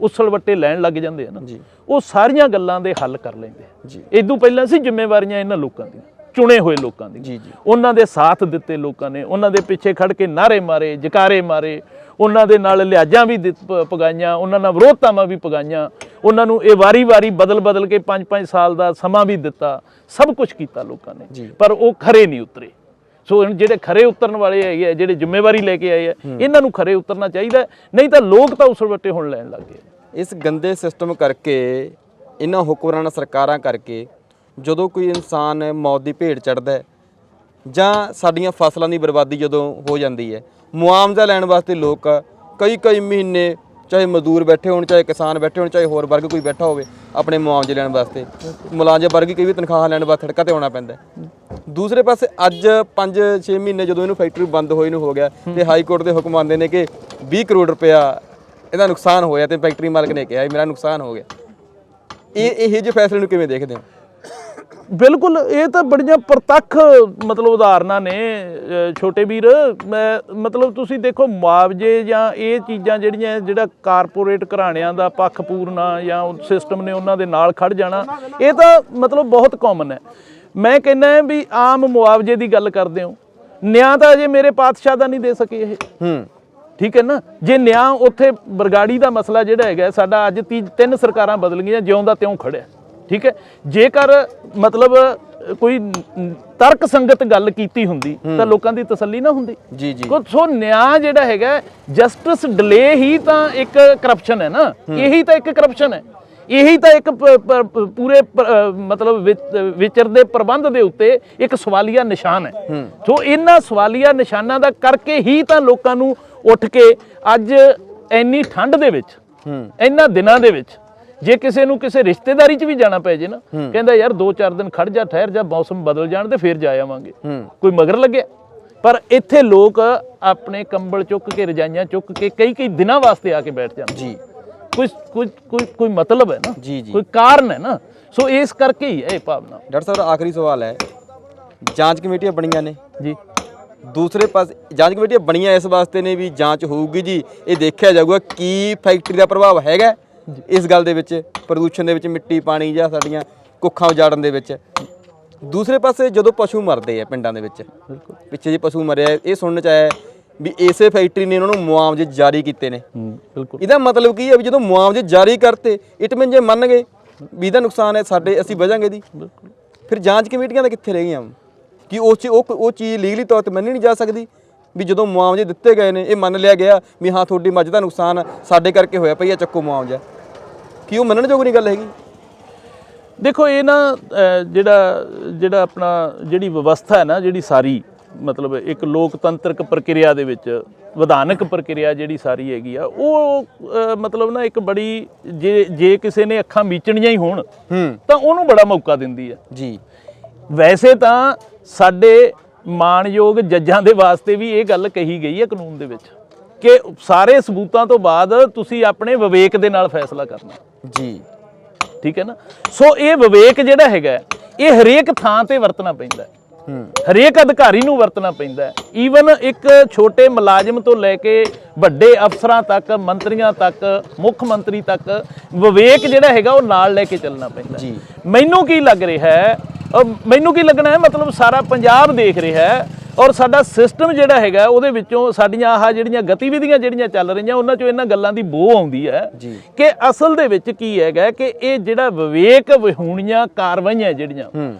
ਉਸਲ ਵੱਟੇ ਲੈਣ ਲੱਗ ਜਾਂਦੇ ਆ ਨਾ, ਉਹ ਸਾਰੀਆਂ ਗੱਲਾਂ ਦੇ ਹੱਲ ਕਰ ਲੈਂਦੇ ਆ। ਇਦੋਂ ਪਹਿਲਾਂ ਸੀ ਜ਼ਿੰਮੇਵਾਰੀਆਂ ਇਹਨਾਂ ਲੋਕਾਂ ਦੀਆਂ, ਚੁਣੇ ਹੋਏ ਲੋਕਾਂ ਦੀ। ਜੀ ਜੀ ਉਹਨਾਂ ਦੇ ਸਾਥ ਦਿੱਤੇ ਲੋਕਾਂ ਨੇ, ਉਹਨਾਂ ਦੇ ਪਿੱਛੇ ਖੜ ਕੇ ਨਾਅਰੇ ਮਾਰੇ, ਜਕਾਰੇ ਮਾਰੇ, ਉਹਨਾਂ ਦੇ ਨਾਲ ਲਿਹਾਜ਼ਾਂ ਵੀ ਪਗਾਈਆਂ, ਉਹਨਾਂ ਨਾਲ ਵਿਰੋਧਤਾਵਾਂ ਵੀ ਪਗਾਈਆਂ, ਉਹਨਾਂ ਨੂੰ ਇਹ ਵਾਰੀ-ਵਾਰੀ ਬਦਲ ਕੇ 5-5 ਸਾਲ ਦਾ ਸਮਾਂ ਵੀ ਦਿੱਤਾ, ਸਭ ਕੁਝ ਕੀਤਾ ਲੋਕਾਂ ਨੇ, ਪਰ ਉਹ ਖਰੇ ਨਹੀਂ ਉਤਰੇ। ਸੋ ਜਿਹੜੇ ਖਰੇ ਉਤਰਨ ਵਾਲੇ ਹੈਗੇ, ਜਿਹੜੇ ਜ਼ਿੰਮੇਵਾਰੀ ਲੈ ਕੇ ਆਏ ਆ, ਇਹਨਾਂ ਨੂੰ ਖਰੇ ਉਤਰਨਾ ਚਾਹੀਦਾ, ਨਹੀਂ ਤਾਂ ਲੋਕ ਤਾਂ ਉਸ ਵੱਟੇ ਹੁਣ ਲੈਣ ਲੱਗ ਗਏ। ਇਸ ਗੰਦੇ ਸਿਸਟਮ ਕਰਕੇ, ਇਹਨਾਂ ਹੁਕਮਰਾਨ ਸਰਕਾਰਾਂ ਕਰਕੇ, ਜਦੋਂ ਕੋਈ ਇਨਸਾਨ ਮੌਤ ਦੀ ਭੇਟ ਚੜ੍ਹਦਾ ਜਾਂ ਸਾਡੀਆਂ ਫਸਲਾਂ ਦੀ ਬਰਬਾਦੀ ਜਦੋਂ ਹੋ ਜਾਂਦੀ ਹੈ, ਮੁਆਵਜ਼ਾ ਲੈਣ ਵਾਸਤੇ ਲੋਕ ਕਈ ਮਹੀਨੇ, ਚਾਹੇ ਮਜ਼ਦੂਰ ਬੈਠੇ ਹੋਣ, ਚਾਹੇ ਕਿਸਾਨ ਬੈਠੇ ਹੋਣ, ਚਾਹੇ ਹੋਰ ਵਰਗ ਕੋਈ ਬੈਠਾ ਹੋਵੇ, ਆਪਣੇ ਮੁਆਵਜ਼ੇ ਲੈਣ ਵਾਸਤੇ, ਮੁਲਾਜ਼ਮ ਵਰਗ ਕਈ ਵੀ ਤਨਖਾਹ ਲੈਣ ਵਾਸਤੇ ਸੜਕਾਂ ਤੇ ਆਉਣਾ ਪੈਂਦਾ। ਦੂਸਰੇ ਪਾਸੇ ਅੱਜ 5-6 ਮਹੀਨੇ ਜਦੋਂ ਇਹਨੂੰ ਫੈਕਟਰੀ ਬੰਦ ਹੋਈ ਨੂੰ ਹੋ ਗਿਆ ਤੇ ਹਾਈ ਕੋਰਟ ਦੇ ਹੁਕਮ ਆਉਂਦੇ ਨੇ ਕਿ 20 ਕਰੋੜ ਰੁਪਇਆ ਇਹਦਾ ਨੁਕਸਾਨ ਹੋਇਆ ਤੇ ਫੈਕਟਰੀ ਮਾਲਕ ਨੇ ਕਿਹਾ ਮੇਰਾ ਨੁਕਸਾਨ ਹੋ ਗਿਆ। ਇਹੋ ਜਿਹੇ ਫੈਸਲੇ ਨੂੰ ਕਿਵੇਂ ਦੇਖਦੇ ਹੋ? ਬਿਲਕੁਲ, ਇਹ ਤਾਂ ਬੜੀਆਂ ਪ੍ਰਤੱਖ ਮਤਲਬ ਉਦਾਹਰਨਾਂ ਨੇ ਛੋਟੇ ਵੀਰ। ਮਤਲਬ ਤੁਸੀਂ ਦੇਖੋ, ਮੁਆਵਜ਼ੇ ਜਾਂ ਇਹ ਚੀਜ਼ਾਂ ਜਿਹੜਾ ਕਾਰਪੋਰੇਟ ਘਰਾਣਿਆਂ ਦਾ ਪੱਖ ਪੂਰਨਾ ਜਾਂ ਸਿਸਟਮ ਨੇ ਉਹਨਾਂ ਦੇ ਨਾਲ ਖੜ ਜਾਣਾ, ਇਹ ਤਾਂ ਮਤਲਬ ਬਹੁਤ ਕਾਮਨ ਹੈ। ਮੈਂ ਕਹਿੰਦਾ ਵੀ ਆਮ ਮੁਆਵਜ਼ੇ ਦੀ ਗੱਲ ਕਰਦੇ ਹੋ, ਨਿਆਂ ਤਾਂ ਅਜੇ ਮੇਰੇ ਪਾਤਸ਼ਾਹ ਦਾ ਨਹੀਂ ਦੇ ਸਕੇ ਇਹ। ਠੀਕ ਹੈ ਨਾ, ਜੇ ਨਿਆਂ ਉੱਥੇ ਬਰਗਾੜੀ ਦਾ ਮਸਲਾ ਜਿਹੜਾ ਹੈਗਾ ਸਾਡਾ, ਅੱਜ 3 ਸਰਕਾਰਾਂ ਬਦਲ ਗਈਆਂ, ਜਿਉਂ ਦਾ ਤਿਉਂ ਖੜਿਆ। ਠੀਕ ਹੈ, ਜੇਕਰ ਮਤਲਬ ਕੋਈ ਤਰਕ ਸੰਗਤ ਗੱਲ ਕੀਤੀ ਹੁੰਦੀ ਤਾਂ ਲੋਕਾਂ ਦੀ ਤਸੱਲੀ ਨਾ ਹੁੰਦੀ। ਜੀ ਜੀ। ਸੋ ਨਿਆਂ ਜਿਹੜਾ ਹੈਗਾ, ਜਸਟਿਸ ਡਿਲੇ ਹੀ ਤਾਂ ਇੱਕ ਕਰਪਸ਼ਨ ਹੈ ਨਾ, ਇਹੀ ਤਾਂ ਇੱਕ ਕਰਪਸ਼ਨ ਹੈ, ਇਹੀ ਤਾਂ ਇੱਕ ਪੂਰੇ ਮਤਲਬ ਵਿਚਰਦੇ ਪ੍ਰਬੰਧ ਦੇ ਉੱਤੇ ਇੱਕ ਸਵਾਲੀਆ ਨਿਸ਼ਾਨ ਹੈ। ਸੋ ਇਹਨਾਂ ਸਵਾਲੀਆ ਨਿਸ਼ਾਨਾਂ ਦਾ ਕਰਕੇ ਹੀ ਤਾਂ ਲੋਕਾਂ ਨੂੰ ਉੱਠ ਕੇ ਅੱਜ ਇੰਨੀ ਠੰਡ ਦੇ ਵਿੱਚ, ਇਹਨਾਂ ਦਿਨਾਂ ਦੇ ਵਿੱਚ, ਜੇ ਕਿਸੇ ਨੂੰ ਕਿਸੇ ਰਿਸ਼ਤੇਦਾਰੀ 'ਚ ਵੀ ਜਾਣਾ ਪੈ ਜੇ ਨਾ, ਕਹਿੰਦਾ ਯਾਰ 2-4 ਦਿਨ ਖੜ ਜਾ, ਠਹਿਰ ਜਾ, ਮੌਸਮ ਬਦਲ ਜਾਣ ਤੇ ਫਿਰ ਜਾ ਆਵਾਂਗੇ, ਕੋਈ ਮਗਰ ਲੱਗਿਆ। ਪਰ ਇੱਥੇ ਲੋਕ ਆਪਣੇ ਕੰਬਲ ਚੁੱਕ ਕੇ, ਰਜਾਈਆਂ ਚੁੱਕ ਕੇ ਕਈ ਦਿਨਾਂ ਵਾਸਤੇ ਆ ਕੇ ਬੈਠ ਜਾਂਦੇ ਜੀ। ਕੋਈ ਮਤਲਬ ਹੈ ਨਾ, ਕੋਈ ਕਾਰਨ ਹੈ ਨਾ। ਸੋ ਇਸ ਕਰਕੇ ਹੀ ਹੈ ਇਹ ਭਾਵਨਾ। ਡਾਕਟਰ ਸਾਹਿਬ, ਆਖਰੀ ਸਵਾਲ ਹੈ, ਜਾਂਚ ਕਮੇਟੀਆਂ ਬਣੀਆਂ ਨੇ ਜੀ, ਦੂਸਰੇ ਪਾਸੇ ਜਾਂਚ ਕਮੇਟੀਆਂ ਬਣੀਆਂ ਇਸ ਵਾਸਤੇ ਨੇ ਵੀ ਜਾਂਚ ਹੋਊਗੀ ਜੀ, ਇਹ ਦੇਖਿਆ ਜਾਊਗਾ ਕੀ ਫੈਕਟਰੀ ਦਾ ਪ੍ਰਭਾਵ ਹੈਗਾ ਇਸ ਗੱਲ ਦੇ ਵਿੱਚ, ਪ੍ਰਦੂਸ਼ਣ ਦੇ ਵਿੱਚ, ਮਿੱਟੀ ਪਾਣੀ ਜਾਂ ਸਾਡੀਆਂ ਕੁੱਖਾਂ ਉਜਾੜਨ ਦੇ ਵਿੱਚ। ਦੂਸਰੇ ਪਾਸੇ ਜਦੋਂ ਪਸ਼ੂ ਮਰਦੇ ਆ ਪਿੰਡਾਂ ਦੇ ਵਿੱਚ, ਪਿੱਛੇ ਜੇ ਪਸ਼ੂ ਮਰਿਆ, ਇਹ ਸੁਣਨ ਚ ਆਇਆ ਵੀ ਇਸੇ ਫੈਕਟਰੀ ਨੇ ਉਹਨਾਂ ਨੂੰ ਮੁਆਵਜ਼ੇ ਜਾਰੀ ਕੀਤੇ ਨੇ। ਬਿਲਕੁਲ, ਇਹਦਾ ਮਤਲਬ ਕੀ ਹੈ ਵੀ ਜਦੋਂ ਮੁਆਵਜ਼ੇ ਜਾਰੀ ਕਰਤੇ, ਇਟ ਮੀਨ ਜੇ ਮੰਨ ਗਏ ਵੀ ਇਹਦਾ ਨੁਕਸਾਨ ਹੈ ਸਾਡੇ, ਅਸੀਂ ਵਜਾਂਗੇ ਦੀ, ਫਿਰ ਜਾਂਚ ਕਮੇਟੀਆਂ ਦਾ ਕਿੱਥੇ ਰਹਿ ਗਈਆਂ ਕਿ ਉਹ ਚੀਜ਼ ਲੀਗਲੀ ਤੌਰ ਤੇ ਮੰਨੀ ਨਹੀਂ ਜਾ ਸਕਦੀ ਵੀ ਜਦੋਂ ਮੁਆਵਜ਼ੇ ਦਿੱਤੇ ਗਏ ਨੇ, ਇਹ ਮੰਨ ਲਿਆ ਗਿਆ ਵੀ ਹਾਂ ਤੁਹਾਡੀ ਮੱਝ ਦਾ ਨੁਕਸਾਨ ਸਾਡੇ ਕਰਕੇ ਹੋਇਆ ਪਈ ਆ, ਚੱਕੋ ਮੁਆਵਜ਼ਾ, ਕੀ ਉਹ ਮੰਨਣਯੋਗ ਨਹੀਂ ਗੱਲ ਹੈਗੀ? ਦੇਖੋ, ਇਹ ਨਾ ਜਿਹੜਾ ਆਪਣਾ ਜਿਹੜੀ ਵਿਵਸਥਾ ਹੈ ਨਾ, ਜਿਹੜੀ ਸਾਰੀ ਮਤਲਬ ਇੱਕ ਲੋਕਤੰਤਰਕ ਪ੍ਰਕਿਰਿਆ ਦੇ ਵਿੱਚ, ਵਿਧਾਨਕ ਪ੍ਰਕਿਰਿਆ ਜਿਹੜੀ ਸਾਰੀ ਹੈਗੀ ਆ, ਉਹ ਮਤਲਬ ਨਾ ਇੱਕ ਬੜੀ, ਜੇ ਕਿਸੇ ਨੇ ਅੱਖਾਂ ਮੀਚਣੀਆਂ ਹੀ ਹੋਣ ਤਾਂ ਉਹਨੂੰ ਬੜਾ ਮੌਕਾ ਦਿੰਦੀ ਹੈ ਜੀ। ਵੈਸੇ ਤਾਂ ਸਾਡੇ ਮਾਣਯੋਗ ਜੱਜਾਂ ਦੇ ਵਾਸਤੇ ਵੀ ਇਹ ਗੱਲ ਕਹੀ ਗਈ ਹੈ ਕਾਨੂੰਨ ਦੇ ਵਿੱਚ ਕਿ ਸਾਰੇ ਸਬੂਤਾਂ ਤੋਂ ਬਾਅਦ ਤੁਸੀਂ ਆਪਣੇ ਵਿਵੇਕ ਦੇ ਨਾਲ ਫੈਸਲਾ ਕਰਨਾ ਜੀ। ਠੀਕ ਹੈ ਨਾ। ਸੋ ਇਹ ਵਿਵੇਕ ਜਿਹੜਾ ਹੈਗਾ, ਇਹ ਹਰੇਕ ਥਾਂ ਤੇ ਵਰਤਣਾ ਪੈਂਦਾ, ਹਰੇਕ ਅਧਿਕਾਰੀ ਨੂੰ ਵਰਤਣਾ ਪੈਂਦਾ। ਈਵਨ ਇੱਕ ਛੋਟੇ ਮੁਲਾਜ਼ਮ ਤੋਂ ਲੈ ਕੇ ਵੱਡੇ ਅਫਸਰਾਂ ਤੱਕ, ਮੰਤਰੀਆਂ ਤੱਕ, ਮੁੱਖ ਮੰਤਰੀ ਤੱਕ ਵਿਵੇਕ ਜਿਹੜਾ ਹੈਗਾ ਉਹ ਨਾਲ ਲੈ ਕੇ ਚੱਲਣਾ ਪੈਂਦਾ ਜੀ। ਮੈਨੂੰ ਕੀ ਲੱਗ ਰਿਹਾ ਹੈ, ਮੈਨੂੰ ਕੀ ਲੱਗਣਾ ਹੈ, ਮਤਲਬ ਸਾਰਾ ਪੰਜਾਬ ਦੇਖ ਰਿਹਾ ਹੈ, ਔਰ ਸਾਡਾ ਸਿਸਟਮ ਜਿਹੜਾ ਹੈਗਾ ਉਹਦੇ ਵਿੱਚੋਂ ਸਾਡੀਆਂ ਆਹ ਜਿਹੜੀਆਂ ਗਤੀਵਿਧੀਆਂ ਜਿਹੜੀਆਂ ਚੱਲ ਰਹੀਆਂ, ਉਹਨਾਂ 'ਚੋਂ ਇਹਨਾਂ ਗੱਲਾਂ ਦੀ ਬੋ ਆਉਂਦੀ ਹੈ ਕਿ ਅਸਲ ਦੇ ਵਿੱਚ ਕੀ ਹੈਗਾ ਕਿ ਇਹ ਜਿਹੜਾ ਵਿਵੇਕ ਵਿਹੂਣੀਆਂ ਕਾਰਵਾਈਆਂ ਜਿਹੜੀਆਂ,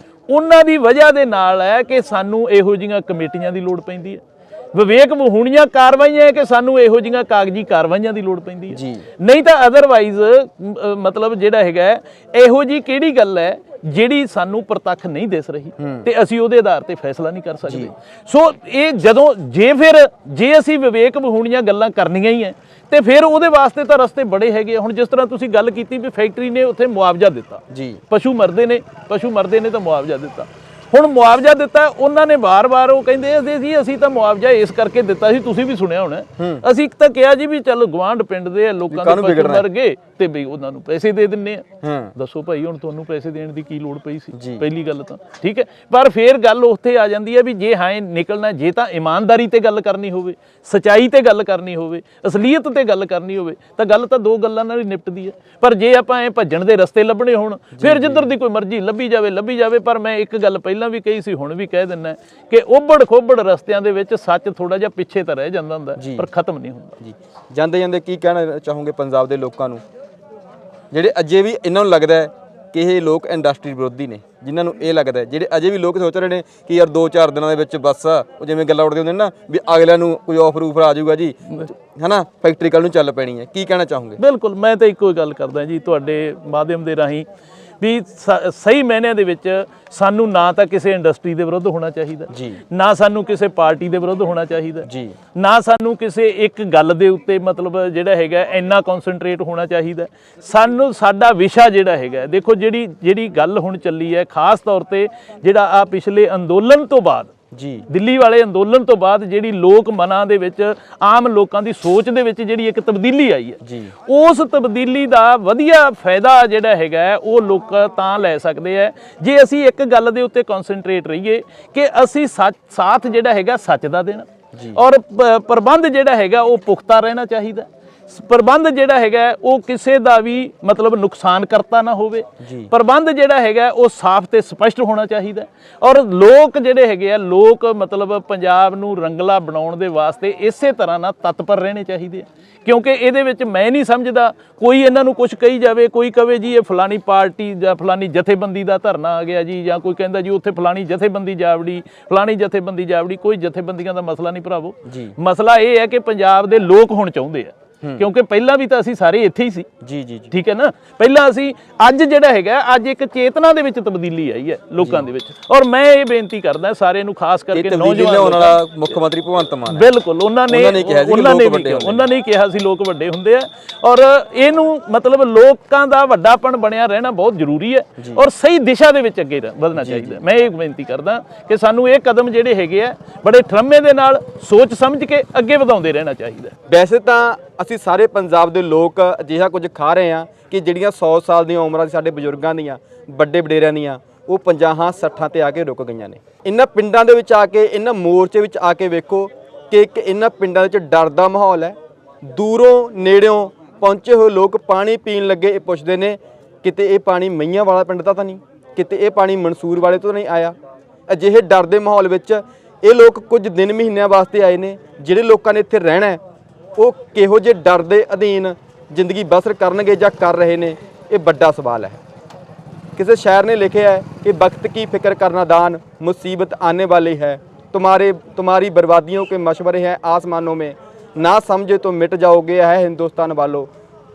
ਉਹਨਾਂ ਦੀ ਵਜ੍ਹਾ ਦੇ ਨਾਲ ਹੈ ਕਿ ਸਾਨੂੰ ਇਹੋ ਜਿਹੀਆਂ ਕਮੇਟੀਆਂ ਦੀ ਲੋੜ ਪੈਂਦੀ ਹੈ। ਵਿਵੇਕ ਵਿਹੂਣੀਆਂ ਕਾਰਵਾਈਆਂ ਹੈ ਕਿ ਸਾਨੂੰ ਇਹੋ ਜਿਹੀਆਂ ਕਾਗਜ਼ੀ ਕਾਰਵਾਈਆਂ ਦੀ ਲੋੜ ਪੈਂਦੀ ਹੈ। ਨਹੀਂ ਤਾਂ ਅਦਰਵਾਈਜ਼ ਮਤਲਬ ਜਿਹੜਾ ਹੈਗਾ, ਇਹੋ ਜਿਹੀ ਕਿਹੜੀ ਗੱਲ ਹੈ ਜਿਹੜੀ ਸਾਨੂੰ ਪ੍ਰਤੱਖ ਨਹੀਂ ਦਿਸ ਰਹੀ ਤੇ ਅਸੀਂ ਉਹਦੇ ਆਧਾਰ ਤੇ ਫੈਸਲਾ ਨਹੀਂ ਕਰ ਸਕਦੇ। ਸੋ ਇਹ ਜੇ ਅਸੀਂ ਵਿਵੇਕ ਵਿਹੂਣੀਆਂ ਗੱਲਾਂ ਕਰਨੀਆਂ ਹੀ ਹੈ ਤੇ ਫਿਰ ਉਹਦੇ ਵਾਸਤੇ ਤਾਂ ਰਸਤੇ ਬੜੇ ਹੈਗੇ। ਹੁਣ ਜਿਸ ਤਰ੍ਹਾਂ ਤੁਸੀਂ ਗੱਲ ਕੀਤੀ ਵੀ ਫੈਕਟਰੀ ਨੇ ਉੱਥੇ ਮੁਆਵਜ਼ਾ ਦਿੱਤਾ ਜੀ, ਪਸ਼ੂ ਮਰਦੇ ਨੇ ਤਾਂ ਮੁਆਵਜ਼ਾ ਦਿੱਤਾ। ਹੁਣ ਮੁਆਵਜ਼ਾ ਦਿੱਤਾ, ਉਹਨਾਂ ਨੇ ਵਾਰ-ਵਾਰ ਉਹ ਕਹਿੰਦੇ ਜੀ ਅਸੀਂ ਤਾਂ ਮੁਆਵਜ਼ਾ ਇਸ ਕਰਕੇ ਦਿੱਤਾ ਸੀ, ਤੁਸੀਂ ਵੀ ਸੁਣਿਆ ਹੋਣਾ, ਅਸੀਂ ਇੱਕ ਤਾਂ ਕਿਹਾ ਜੀ ਵੀ ਚੱਲ ਗੁਆਂਢ ਪਿੰਡ ਦੇ ਲੋਕਾਂ ਦੇ ਪਸ਼ੂ ਮਰ ਗਏ ਤੇ ਬਈ ਉਹਨਾਂ ਨੂੰ ਪੈਸੇ ਦੇ ਦਿੰਨੇ ਆ। ਹਾਂ ਦੱਸੋ ਭਾਈ ਹੁਣ ਤੁਹਾਨੂੰ ਪੈਸੇ ਦੇਣ ਦੀ ਕੀ ਲੋੜ ਪਈ ਸੀ? ਜੀ। ਪਹਿਲੀ ਗੱਲ ਤਾਂ ਠੀਕ ਹੈ, ਪਰ ਫਿਰ ਗੱਲ ਉੱਥੇ ਆ ਜਾਂਦੀ ਹੈ ਵੀ ਜੇ ਹਾਂ ਨਿਕਲਣਾ, ਜੇ ਤਾਂ ਇਮਾਨਦਾਰੀ ਤੇ ਗੱਲ ਕਰਨੀ ਹੋਵੇ, ਸਚਾਈ ਤੇ ਗੱਲ ਕਰਨੀ ਹੋਵੇ, ਅਸਲੀਅਤ ਤੇ ਗੱਲ ਕਰਨੀ ਹੋਵੇ, ਤਾਂ ਗੱਲ ਤਾਂ ਦੋ ਗੱਲਾਂ ਨਾਲ ਹੀ ਨਿਪਟਦੀ ਹੈ। ਪਰ ਜੇ ਆਪਾਂ ਐ ਭੱਜਣ ਦੇ ਰਸਤੇ ਲੱਭਣੇ ਹੋਣ, ਫਿਰ ਜਿੱਧਰ ਦੀ ਕੋਈ ਮਰਜ਼ੀ ਲੱਭੀ ਜਾਵੇ। ਪਰ ਮੈਂ ਇੱਕ ਗੱਲ ਪਹਿਲਾਂ ਵੀ ਕਹੀ ਸੀ, ਹੁਣ ਵੀ ਕਹਿ ਦਿੰਦਾ ਕਿ ਉਬੜ ਖੋਬੜ ਰਸਤਿਆਂ ਦੇ ਵਿੱਚ ਸੱਚ ਥੋੜਾ ਜਿਹਾ ਪਿੱਛੇ ਤਾਂ ਰਹਿ ਜਾਂਦਾ ਹੁੰਦਾ, ਪਰ ਖਤਮ ਨਹੀਂ ਹੁੰਦਾ। ਜੀ, ਜਾਂਦੇ ਜਾਂਦੇ ਕੀ ਕਹਿਣਾ ਚਾਹੋਗੇ ਪੰਜਾਬ ਦੇ ਲੋਕਾਂ ਨੂੰ, ਜਿਹੜੇ ਅਜੇ ਵੀ ਇਹਨਾਂ ਨੂੰ ਲੱਗਦਾ ਹੈ ਕਿ ਇਹ ਲੋਕ ਇੰਡਸਟਰੀ ਵਿਰੋਧੀ ਨੇ, ਜਿਨ੍ਹਾਂ ਨੂੰ ਇਹ ਲੱਗਦਾ ਹੈ, ਜਿਹੜੇ ਅਜੇ ਵੀ ਲੋਕ ਸੋਚ ਰਹੇ ਨੇ ਕਿ ਯਾਰ 2-4 ਦਿਨਾਂ ਦੇ ਵਿੱਚ ਬਸ ਉਹ ਜਿਵੇਂ ਗੱਲਾਂ ਉੱਡਦੇ ਹੁੰਦੇ ਨੇ ਨਾ ਵੀ ਅਗਲਿਆਂ ਨੂੰ ਕੋਈ ਆਫਰ ਆ ਜਾਊਗਾ ਜੀ, ਹਨਾ, ਫੈਕਟਰੀ ਕੱਲ ਨੂੰ ਚੱਲ ਪੈਣੀ ਹੈ, ਕੀ ਕਹਿਣਾ ਚਾਹੋਗੇ? ਬਿਲਕੁਲ, ਮੈਂ ਤਾਂ ਇੱਕੋ ਹੀ ਗੱਲ ਕਰਦਾ ਜੀ ਤੁਹਾਡੇ ਮਾਧਿਅਮ ਦੇ ਰਾਹੀਂ ਵੀ ਸਹੀ ਮਾਇਨਿਆਂ ਦੇ ਵਿੱਚ ਸਾਨੂੰ ਨਾ ਤਾਂ ਕਿਸੇ ਇੰਡਸਟਰੀ ਦੇ ਵਿਰੁੱਧ ਹੋਣਾ ਚਾਹੀਦਾ ਜੀ, ਨਾ ਸਾਨੂੰ ਕਿਸੇ ਪਾਰਟੀ ਦੇ ਵਿਰੁੱਧ ਹੋਣਾ ਚਾਹੀਦਾ ਜੀ, ਨਾ ਸਾਨੂੰ ਕਿਸੇ ਇੱਕ ਗੱਲ ਦੇ ਉੱਤੇ ਮਤਲਬ ਜਿਹੜਾ ਹੈਗਾ ਇੰਨਾ ਕਨਸੈਂਟਰੇਟ ਹੋਣਾ ਚਾਹੀਦਾ। ਸਾਨੂੰ ਸਾਡਾ ਵਿਸ਼ਾ ਜਿਹੜਾ ਹੈਗਾ, ਦੇਖੋ ਜਿਹੜੀ ਗੱਲ ਹੁਣ ਚੱਲੀ ਹੈ ਖਾਸ ਤੌਰ ਤੇ ਜਿਹੜਾ ਆ ਪਿਛਲੇ ਅੰਦੋਲਨ ਤੋਂ ਬਾਅਦ, ਜੀ, ਦਿੱਲੀ ਵਾਲੇ ਅੰਦੋਲਨ ਤੋਂ ਬਾਅਦ ਜਿਹੜੀ ਲੋਕ ਮਨਾਂ ਦੇ ਵਿੱਚ, ਆਮ ਲੋਕਾਂ ਦੀ ਸੋਚ ਦੇ ਵਿੱਚ ਜਿਹੜੀ ਇੱਕ ਤਬਦੀਲੀ ਆਈ ਹੈ, ਜੀ, ਉਸ ਤਬਦੀਲੀ ਦਾ ਵਧੀਆ ਫਾਇਦਾ ਜਿਹੜਾ ਹੈਗਾ ਉਹ ਲੋਕ ਤਾਂ ਲੈ ਸਕਦੇ ਆ ਜੇ ਅਸੀਂ ਇੱਕ ਗੱਲ ਦੇ ਉੱਤੇ ਕਨਸੈਂਟਰੇਟ ਰਹੀਏ ਕਿ ਅਸੀਂ ਸਾਥ ਜਿਹੜਾ ਹੈਗਾ ਸੱਚ ਦਾ ਦੇਣਾ, ਔਰ ਪ੍ਰਬੰਧ ਜਿਹੜਾ ਹੈਗਾ ਉਹ ਪੁਖਤਾ ਰਹਿਣਾ ਚਾਹੀਦਾ। ਪ੍ਰਬੰਧ ਜਿਹੜਾ ਹੈਗਾ ਉਹ ਕਿਸੇ ਦਾ ਵੀ ਮਤਲਬ ਨੁਕਸਾਨ ਕਰਤਾ ਨਾ ਹੋਵੇ। ਪ੍ਰਬੰਧ ਜਿਹੜਾ ਹੈਗਾ ਉਹ ਸਾਫ਼ ਤੇ ਸਪਸ਼ਟ ਹੋਣਾ ਚਾਹੀਦਾ। ਔਰ ਲੋਕ ਜਿਹੜੇ ਹੈਗੇ ਆ, ਲੋਕ ਮਤਲਬ ਪੰਜਾਬ ਨੂੰ ਰੰਗਲਾ ਬਣਾਉਣ ਦੇ ਵਾਸਤੇ ਇਸੇ ਤਰ੍ਹਾਂ ਨਾਲ ਤਤਪਰ ਰਹਿਣੇ ਚਾਹੀਦੇ ਆ, ਕਿਉਂਕਿ ਇਹਦੇ ਵਿੱਚ ਮੈਂ ਨਹੀਂ ਸਮਝਦਾ ਕੋਈ ਇਹਨਾਂ ਨੂੰ ਕੁਝ ਕਹੀ ਜਾਵੇ, ਕੋਈ ਕਵੇ ਜੀ ਇਹ ਫਲਾਨੀ ਪਾਰਟੀ ਜਾਂ ਫਲਾਨੀ ਜਥੇਬੰਦੀ ਦਾ ਧਰਨਾ ਆ ਗਿਆ ਜੀ, ਜਾਂ ਕੋਈ ਕਹਿੰਦਾ ਜੀ ਉੱਥੇ ਫਲਾਨੀ ਜਥੇਬੰਦੀ ਜਾਵੜੀ, ਫਲਾਨੀ ਜਥੇਬੰਦੀ ਜਾਵੜੀ। ਕੋਈ ਜਥੇਬੰਦੀਆਂ ਦਾ ਮਸਲਾ ਨਹੀਂ ਭਰਾਵੋ, ਮਸਲਾ ਇਹ ਹੈ ਕਿ ਪੰਜਾਬ ਦੇ ਲੋਕ ਹੁਣ ਚਾਹੁੰਦੇ ਆ, ਕਿਉਂਕਿ ਪਹਿਲਾਂ ਵੀ ਤਾਂ ਅਸੀਂ ਸਾਰੇ ਇੱਥੇ ਹੀ ਸੀ। ਜੀ ਜੀ, ਠੀਕ ਹੈ ਨਾ। ਪਹਿਲਾਂ ਅਸੀਂ, ਅੱਜ ਜਿਹੜਾ ਹੈਗਾ, ਅੱਜ ਇੱਕ ਚੇਤਨਾ ਦੇ ਵਿੱਚ ਤਬਦੀਲੀ ਆਈ ਹੈ ਲੋਕਾਂ ਦੇ ਵਿੱਚ। ਔਰ ਮੈਂ ਇਹ ਬੇਨਤੀ ਕਰਦਾ ਸਾਰਿਆਂ ਨੂੰ, ਖਾਸ ਕਰਕੇ ਨੌਜਵਾਨਾਂ ਵਾਲਾ ਮੁੱਖ ਮੰਤਰੀ ਭਗਵੰਤ ਮਾਨ, ਬਿਲਕੁਲ ਉਹਨਾਂ ਨੇ ਕਿਹਾ ਸੀ ਲੋਕ ਵੱਡੇ ਹੁੰਦੇ ਆ, ਔਰ ਇਹਨੂੰ ਮਤਲਬ ਲੋਕਾਂ ਦਾ ਵੱਡਾਪਣ ਬਣਿਆ ਰਹਿਣਾ ਬਹੁਤ ਜ਼ਰੂਰੀ ਹੈ, ਔਰ ਸਹੀ ਦਿਸ਼ਾ ਦੇ ਵਿੱਚ ਅੱਗੇ ਵਧਣਾ ਚਾਹੀਦਾ। ਮੈਂ ਇਹ ਬੇਨਤੀ ਕਰਦਾ ਕਿ ਸਾਨੂੰ ਇਹ ਕਦਮ ਜਿਹੜੇ ਹੈਗੇ ਆ ਬੜੇ ਠਰਮੇ ਦੇ ਨਾਲ ਸੋਚ ਸਮਝ ਕੇ ਅੱਗੇ ਵਧਾਉਂਦੇ ਰਹਿਣਾ ਚਾਹੀਦਾ। ਵੈਸੇ ਤਾਂ ਅਸੀਂ ਸਾਰੇ ਪੰਜਾਬ ਦੇ ਲੋਕ ਅਜਿਹਾ ਕੁਝ ਖਾ ਰਹੇ ਹਾਂ ਕਿ ਜਿਹੜੀਆਂ 100 ਸਾਲ ਦੀਆਂ ਉਮਰਾਂ ਦੀ ਸਾਡੇ ਬਜ਼ੁਰਗਾਂ ਦੀਆਂ, ਵੱਡੇ ਵਡੇਰਿਆਂ ਦੀਆਂ, ਉਹ 50-60 ਤੇ ਆ ਕੇ ਰੁਕ ਗਈਆਂ ਨੇ। ਇਹਨਾਂ ਪਿੰਡਾਂ ਦੇ ਵਿੱਚ ਆ ਕੇ, ਇਹਨਾਂ ਮੋਰਚੇ ਵਿੱਚ ਆ ਕੇ ਵੇਖੋ ਕਿ ਇੱਕ ਇਹਨਾਂ ਪਿੰਡਾਂ ਵਿੱਚ ਡਰ ਦਾ ਮਾਹੌਲ ਹੈ। ਦੂਰੋਂ ਨੇੜਿਓਂ ਪਹੁੰਚੇ ਹੋਏ ਲੋਕ ਪਾਣੀ ਪੀਣ ਲੱਗੇ, ਇਹ ਪੁੱਛਦੇ ਨੇ ਕਿਤੇ ਇਹ ਪਾਣੀ ਮਈਆਂ ਵਾਲਾ ਪਿੰਡ ਦਾ ਤਾਂ ਨਹੀਂ, ਕਿਤੇ ਇਹ ਪਾਣੀ ਮਨਸੂਰ ਵਾਲੇ ਤੋਂ ਨਹੀਂ ਆਇਆ। ਅਜਿਹੇ ਡਰ ਦੇ ਮਾਹੌਲ ਵਿੱਚ ਇਹ ਲੋਕ ਕੁਝ ਦਿਨ ਮਹੀਨਿਆਂ ਵਾਸਤੇ ਆਏ ਨੇ। ਜਿਹੜੇ ਲੋਕਾਂ ਨੇ ਇੱਥੇ ਰਹਿਣਾ ਉਹ ਕਿਹੋ ਜਿਹੇ ਡਰ ਦੇ ਅਧੀਨ ਜ਼ਿੰਦਗੀ ਬਸਰ ਕਰਨਗੇ ਜਾਂ ਕਰ ਰਹੇ ਨੇ, ਇਹ ਵੱਡਾ ਸਵਾਲ ਹੈ। ਕਿਸੇ ਸ਼ਾਇਰ ਨੇ ਲਿਖਿਆ ਹੈ ਕਿ ਵਕਤ ਕੀ ਫਿਕਰ ਕਰਨਾ दान, मुसीबत आने वाली है, तुम्हारी बर्बादियों के मशवरे हैं आसमानों में, ना समझे तो मिट जाओगे है हिंदुस्तान वालों,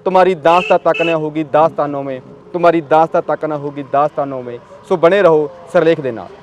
तुम्हारी दास्तां तक न होगी दास्तानों में, तुम्हारी दास्तां तक न होगी दास्तानों में। सो बने रहो सिरलेख दे नाल।